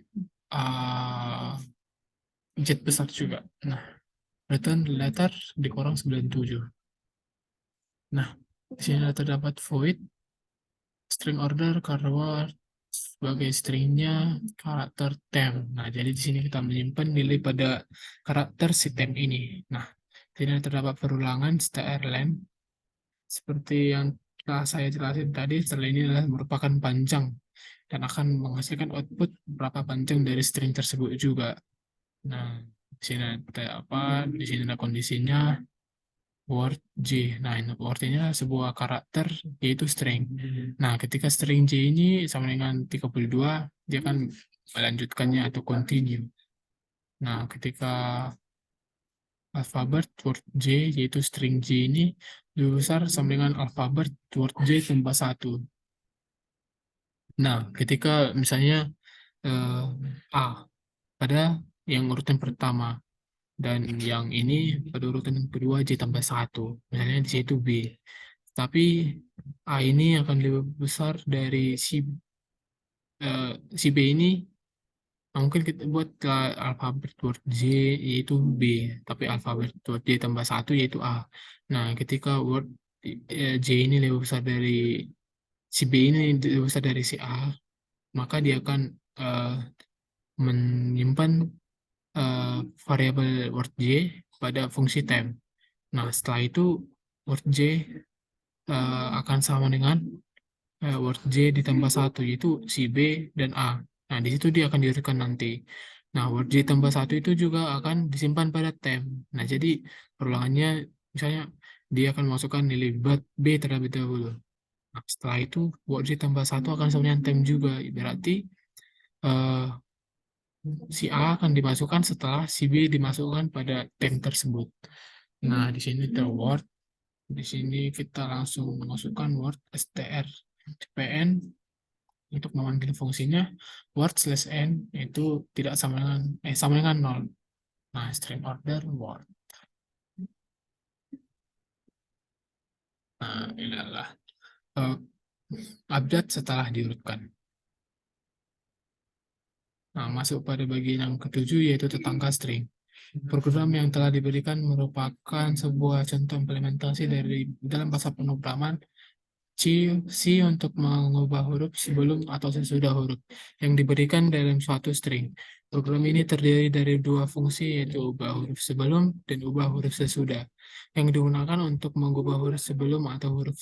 uh, Z besar juga. Nah, return letter dikurang 97. Nah, di sini terdapat void string order karena sebagai stringnya karakter temp. Nah, jadi di sini kita menyimpan nilai pada karakter si temp ini. Nah, di sini terdapat perulangan strlen seperti yang telah saya jelasin tadi. Setelah ini adalah merupakan panjang dan akan menghasilkan output berapa panjang dari string tersebut juga. Nah, di sini ada apa? Di sini ada kondisinya word J. Nah, word ini adalah sebuah karakter yaitu string. Nah, ketika string J ini sama dengan 32, dia akan melanjutkannya atau continue. Nah, ketika alfabet word J yaitu string J ini lebih besar sama dengan alfabet word J tambah 1. Nah, ketika misalnya A pada yang urutan pertama dan yang ini pada urutan kedua J tambah 1. Misalnya di situ B. Tapi A ini akan lebih besar dari eh, si B ini. Nah, mungkin kita buat alfabet word J yaitu B, tapi alfabet word J tambah 1 yaitu A. Nah, ketika word J ini lebih besar dari si B ini lebih besar dari si A, maka dia akan eh, menyimpan eh, variabel word J pada fungsi temp. Nah, setelah itu word J akan sama dengan word J ditambah 1 yaitu si B dan A. Nah, di situ dia akan diurutkan nanti. Nah, word J tambah 1 itu juga akan disimpan pada temp. Nah, jadi perulangannya misalnya dia akan masukkan nilai B terlebih dahulu. Nah, setelah itu word J tambah 1 akan sama dengan temp juga. Berarti eh, si A akan dimasukkan setelah si B dimasukkan pada temp tersebut. Nah, di sini terword. Di sini kita langsung masukkan word str cpn untuk memanggil fungsinya word slash n itu tidak sama dengan 0. Nah, string order word. Nah, ini adalah uh, update setelah diurutkan. Nah, masuk pada bagian yang ketujuh yaitu tetangga string. Program yang telah diberikan merupakan sebuah contoh implementasi dari dalam bahasa pemrograman C, C untuk mengubah huruf sebelum atau sesudah huruf yang diberikan dalam suatu string. Program ini terdiri dari dua fungsi yaitu ubah huruf sebelum dan ubah huruf sesudah yang digunakan untuk mengubah huruf sebelum atau huruf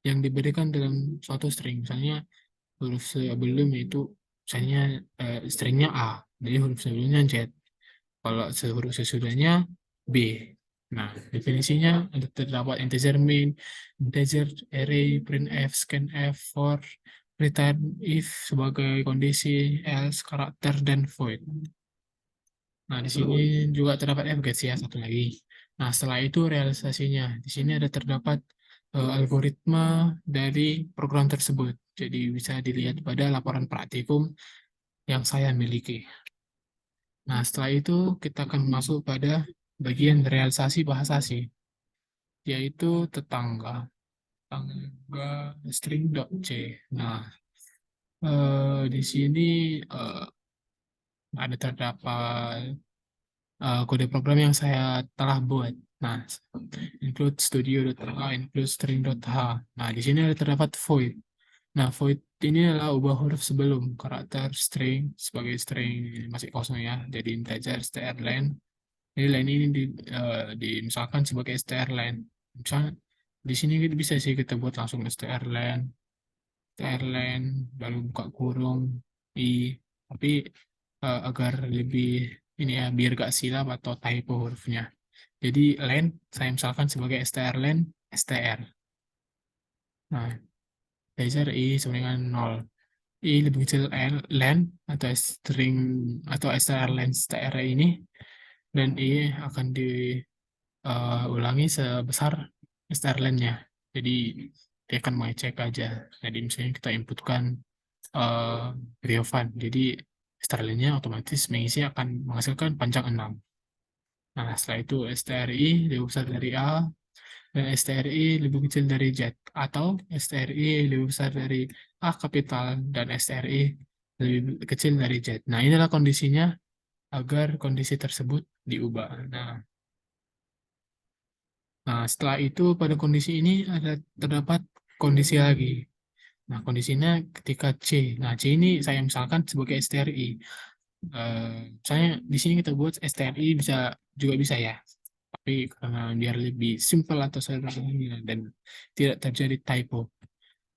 yang diberikan dalam suatu string. Misalnya huruf sebelum itu misalnya stringnya A, jadi huruf sebelumnya Z. Kalau huruf sesudahnya B. Nah, definisinya ada terdapat integer main, integer array, printf, scanf, for, return if sebagai kondisi, else, karakter, dan void. Nah, di sini juga terdapat fgets ya, satu lagi. Nah, setelah itu realisasinya. Di sini ada terdapat algoritma dari program tersebut. Jadi bisa dilihat pada laporan praktikum yang saya miliki. Nah, setelah itu kita akan masuk pada bagian realisasi bahasa C, yaitu tetangga. Tetangga string.c. Nah, di sini eh, ada terdapat kode program yang saya telah buat. Nah, include studio.h, include string.h. Nah, di sini ada terdapat void. Nah, void ini adalah ubah huruf sebelum karakter string sebagai string masih kosong ya, jadi integer strlen. Jadi line ini misalkan sebagai strlen. Misal di sini kita bisa sih kita buat langsung strlen lalu buka kurung i, tapi agar lebih ini ya biar gak silap atau typo hurufnya. Jadi len saya misalkan sebagai strlen str. Nah, dasar i sama dengan 0. I lebih kecil len atau string atau strlen str ini dan i akan ulangi sebesar starlennya. Jadi dia akan mengecek aja. Jadi misalnya kita inputkan Riovan. Jadi starlennya otomatis akan menghasilkan panjang 6. Nah, setelah itu STRI lebih besar dari A dan STRI lebih kecil dari Z atau STRI lebih besar dari A kapital dan STRI lebih kecil dari Z. Nah, inilah kondisinya agar kondisi tersebut diubah. Nah, setelah itu pada kondisi ini ada terdapat kondisi lagi. Nah, kondisinya ketika C. Nah, C ini saya misalkan sebagai STRI. Misalnya di sini kita buat STRI juga bisa ya. Tapi karena biar lebih simpel atau sederhana dan tidak terjadi typo.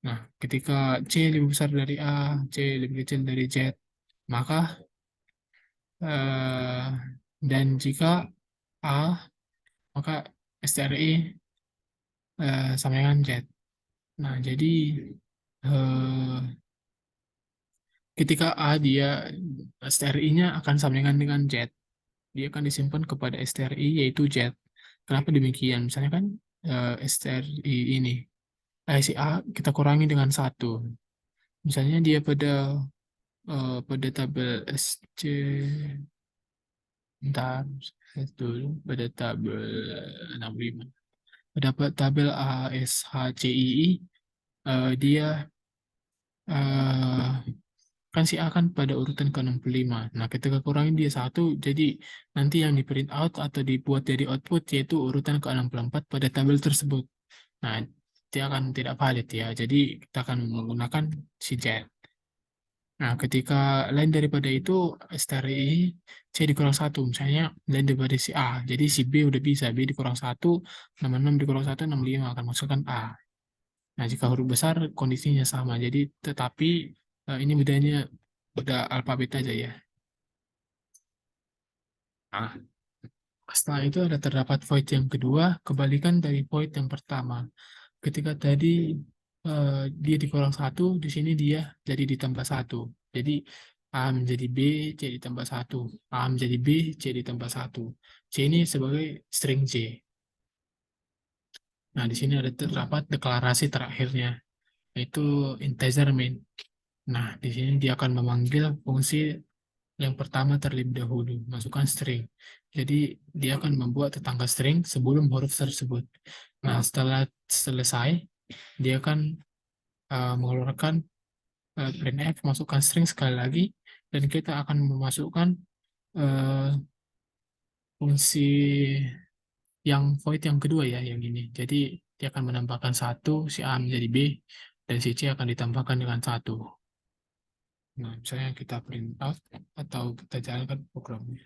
Nah, ketika C lebih besar dari A, C lebih kecil dari Z, maka eh, dan jika A, maka STRI sama dengan Z. Nah, jadi eh, ketika A dia STRI-nya akan sambungan dengan Z. Dia akan disimpan kepada STRI yaitu Z. Kenapa demikian? Misalnya kan STRI ini. Si A kita kurangi dengan satu. Misalnya dia pada tabel SC, bentar, dulu pada tabel 65. Pada tabel ASHCII, dia eh, kan si A kan pada urutan ke-65. Nah, ketika kurangin dia satu, jadi nanti yang di print out atau dibuat jadi output yaitu urutan ke-64 pada tabel tersebut. Nah, dia akan tidak valid ya. Jadi kita akan menggunakan si Z. Nah, ketika lain daripada itu stri C dikurang satu, misalnya lain daripada si A. Jadi si B udah bisa, B dikurang satu, 66 dikurang satu, 65 akan masukkan A. Nah, jika huruf besar kondisinya sama. Jadi tetapi ini bedanya beda alfabet aja ya. Nah, setelah itu ada terdapat void yang kedua, kebalikan dari void yang pertama. Ketika tadi dia dikurang satu, di sini dia jadi ditambah satu. Jadi A menjadi B, C ditambah satu. A menjadi B, C ditambah satu. C ini sebagai string C. Nah, di sini ada terdapat deklarasi terakhirnya, yaitu integer main. Nah, di sini dia akan memanggil fungsi yang pertama terlebih dahulu, masukkan string. Jadi, dia akan membuat tetangga string sebelum huruf tersebut. Nah, setelah selesai, dia akan mengeluarkan printf, masukkan string sekali lagi, dan kita akan memasukkan uh, fungsi yang void yang kedua ya, yang ini. Jadi, dia akan menambahkan satu, si A menjadi B, dan si C akan ditambahkan dengan satu. Nah, misalnya kita print out atau kita jalankan programnya.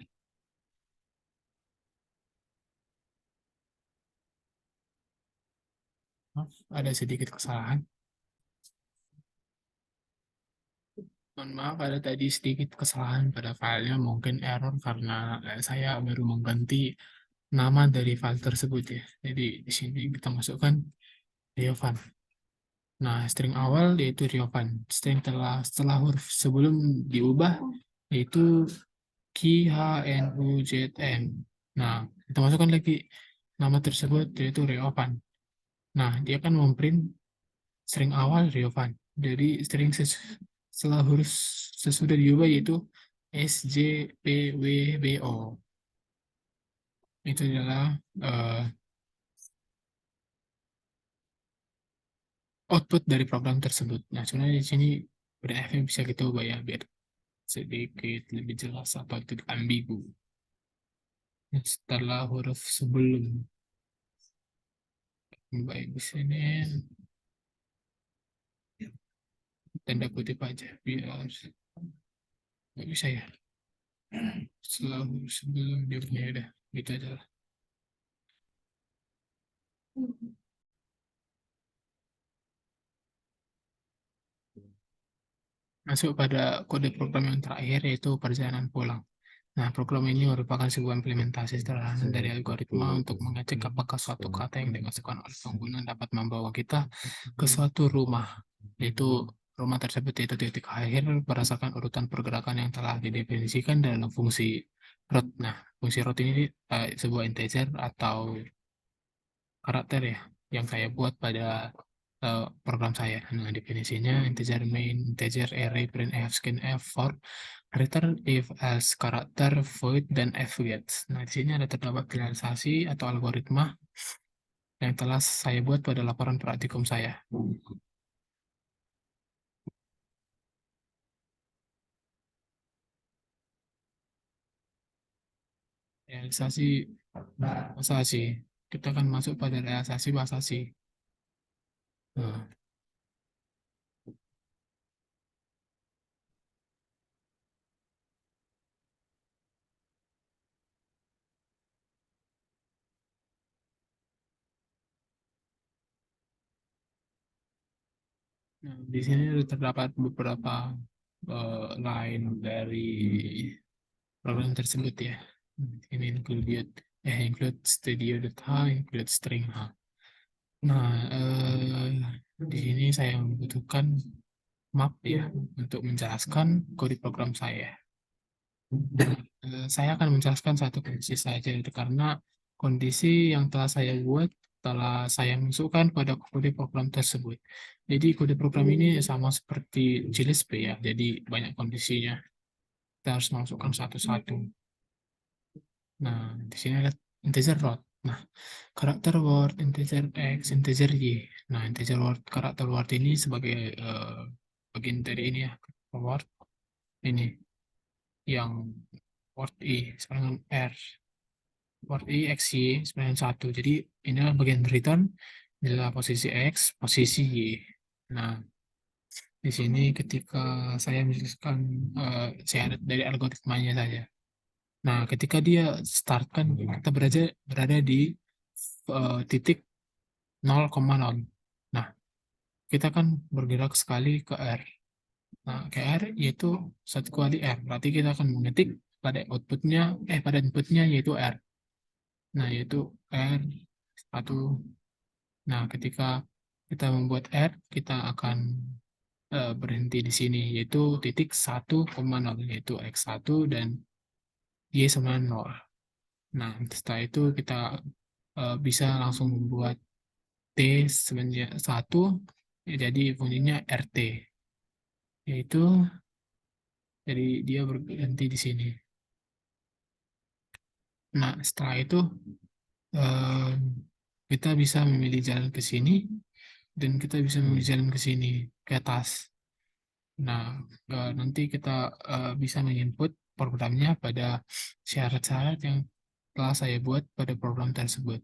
Maaf, ada sedikit kesalahan. Mohon maaf, ada tadi sedikit kesalahan pada filenya, mungkin error karena saya baru mengganti nama dari file tersebut ya. Jadi di sini kita masukkan Riovan. Nah, string awal yaitu Riovan. String setelah huruf sebelum diubah yaitu KHNUZM. Nah, kita masukkan lagi nama tersebut yaitu Riovan. Nah, dia akan memprint string awal Riovan. Jadi string setelah huruf sesudah diubah yaitu SJPWBO. Itu adalah eh, output dari program tersebut. Nah, sebenarnya di sini PDF-nya bisa kita ubah ya, biar sedikit lebih jelas apa itu ambigu. Nah, setelah huruf sebelum, baik di sini tanda kutip aja, biar nggak bisa ya. Setelah huruf sebelum dia punya udah, gitu aja lah. Masuk pada kode program yang terakhir yaitu perjalanan pulang. Nah, program ini merupakan sebuah implementasi sederhana dari algoritma untuk mengecek apakah suatu kata yang dimasukkan oleh pengguna dapat membawa kita ke suatu rumah, yaitu rumah tersebut yaitu titik akhir berdasarkan urutan pergerakan yang telah didefinisikan dalam fungsi root. Nah, fungsi root ini sebuah integer atau karakter ya yang saya buat pada program saya. Nah, definisinya integer main, integer array, printf, scanf, for, return if else, karakter, void, dan fget. Nah, di sini ada terdapat realisasi atau algoritma yang telah saya buat pada laporan praktikum saya. Realisasi bahasa sih. Kita akan masuk pada realisasi bahasa sih. Nah, di sini terdapat beberapa line dari program tersebut ya. Ini include studio.h, include string h. Nah, di sini saya membutuhkan map ya untuk menjelaskan kode program saya. Saya akan menjelaskan satu kondisi saja itu karena kondisi yang telah saya buat setelah saya masukkan pada kode program tersebut. Jadi kode program ini sama seperti JLSP ya, jadi banyak kondisinya. Kita harus masukkan satu-satu. Nah, di sini ada integer word. Nah, karakter word, integer x, integer y. Nah, integer word, karakter word ini sebagai bagian dari ini ya, word ini yang word i sama dengan r. Word i x y sama dengan 1. Jadi inilah bagian return, inilah posisi x, posisi y. Nah, di sini ketika saya menjelaskan syarat dari algoritmanya saja. Nah, ketika dia start kan kita berada di titik 0,0. Nah, kita kan bergerak sekali ke R. Nah, ke R yaitu satu kali R. Berarti kita akan mengetik pada inputnya yaitu R. Nah, yaitu R satu. Nah, ketika kita membuat R, kita akan berhenti di sini yaitu titik 1,0 yaitu X1 dan Y sama 0. Nah, setelah itu kita bisa langsung membuat T sebanyak 1, jadi fungsinya RT, yaitu jadi dia berhenti di sini. Nah, setelah itu eh, kita bisa memilih jalan ke sini dan kita bisa memilih jalan ke sini, ke atas. Nah, nanti kita bisa menginput programnya pada syarat-syarat yang telah saya buat pada program tersebut.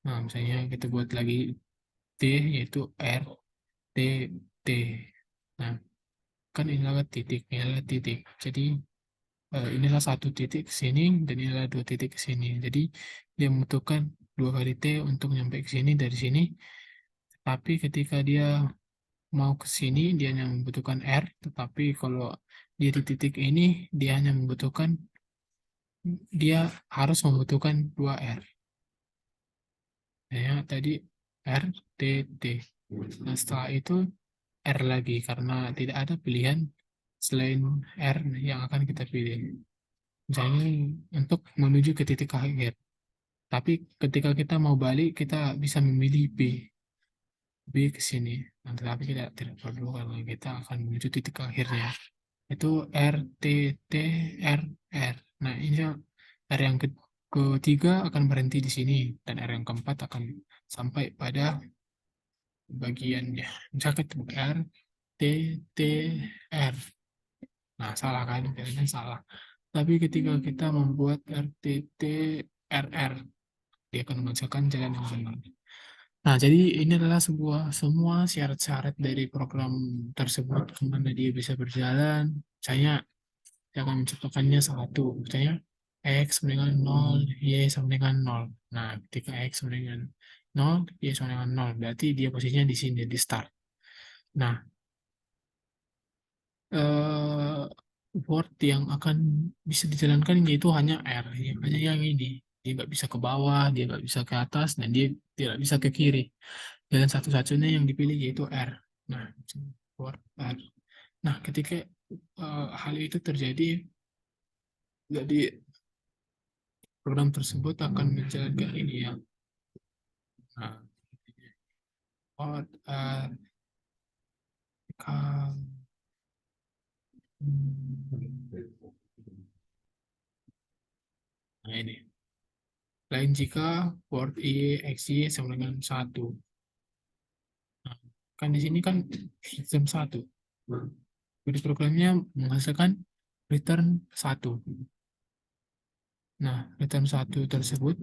Nah, misalnya kita buat lagi T, yaitu R, T, T. Nah, kan inilah titik, inilah titik. Jadi, inilah satu titik ke sini, dan inilah dua titik ke sini. Jadi, dia membutuhkan dua kali T untuk nyampe ke sini dari sini. Tapi ketika dia mau ke sini, dia hanya membutuhkan R. Tetapi kalau dia di titik ini, dia hanya membutuhkan, dia harus membutuhkan dua R. Ya, tadi R, T, T. Nah, setelah itu R lagi karena tidak ada pilihan selain R yang akan kita pilih. Misalnya untuk menuju ke titik akhir. Tapi ketika kita mau balik, kita bisa memilih B. B ke sini. Nah, tetapi kita tidak perlu karena kita akan menuju titik akhirnya. Itu R, T, T, R, R. Nah, ini R yang ketiga akan berhenti di sini. Dan R yang keempat akan sampai pada bagiannya. Misalkan R, T, T, R. Nah, salah kan? Kayaknya salah. Tapi ketika kita membuat RTT RR, dia akan menghasilkan jalan yang benar. Nah, jadi ini adalah semua syarat-syarat dari program tersebut, kemana dia bisa berjalan. Saya akan menciptakannya satu. Misalnya, X sama dengan 0, Y sama dengan 0. Nah, ketika X sama dengan 0, Y sama dengan 0. Berarti dia posisinya di sini, di start. Nah, eh, board yang akan bisa dijalankan yaitu hanya R, hanya yang ini. Dia nggak bisa ke bawah, dia nggak bisa ke atas, dan dia tidak bisa ke kiri. Jalan satu-satunya yang dipilih yaitu R. Nah, board R. Nah, ketika hal itu terjadi, jadi program tersebut akan menjalankan ini ya. Nah, board R, K, nah ini. Lain jika board I, X, Y sama dengan 1. Nah, kan di sini kan sistem 1. Jadi programnya menghasilkan return 1. Nah, return 1 tersebut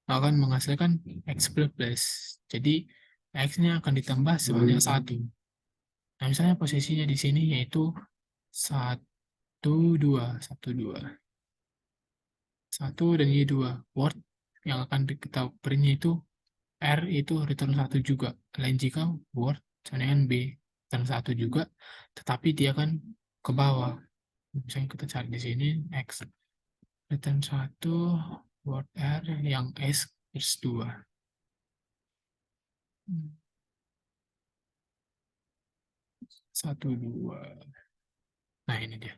akan menghasilkan X plus. Jadi, X-nya akan ditambah sebanyak 1. Nah, misalnya posisinya di sini yaitu 1, 2, 1, 2. 1 dan Y2. Word yang akan kita berinya itu R itu return 1 juga. Lain jika Word sama dengan B return 1 juga, tetapi dia akan ke bawah. Misalnya kita cari di sini X return 1 word R yang S plus 2. 1, 2. Nah, ini dia.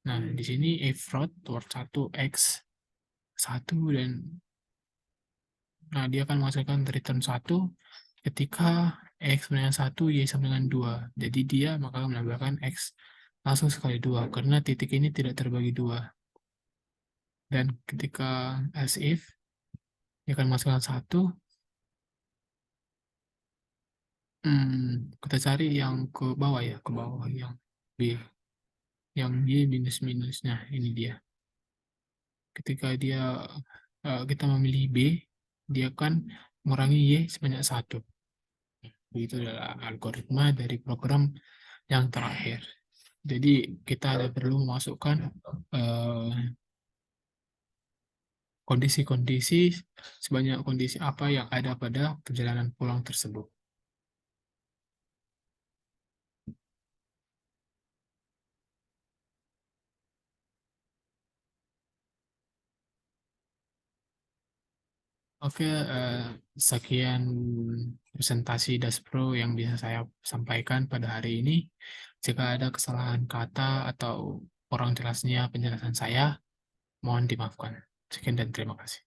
Nah, di sini if word 1 X 1 dan dia akan menghasilkan return 1 ketika X sama dengan 1, Y sama dengan 2. Jadi dia maka menambahkan X langsung sekali 2 karena titik ini tidak terbagi 2. Dan ketika else if, dia akan menghasilkan 1. Kita cari yang ke bawah ya, ke bawah yang B. Yang Y minus minus. Nah, ini dia. Ketika kita memilih B, dia akan mengurangi Y sebanyak 1. Itu adalah algoritma dari program yang terakhir. Jadi kita ada perlu memasukkan kondisi-kondisi sebanyak kondisi apa yang ada pada perjalanan pulang tersebut. Oke, sekian presentasi Daspro yang bisa saya sampaikan pada hari ini. Jika ada kesalahan kata atau kurang jelasnya penjelasan saya, mohon dimaafkan. Sekian dan terima kasih.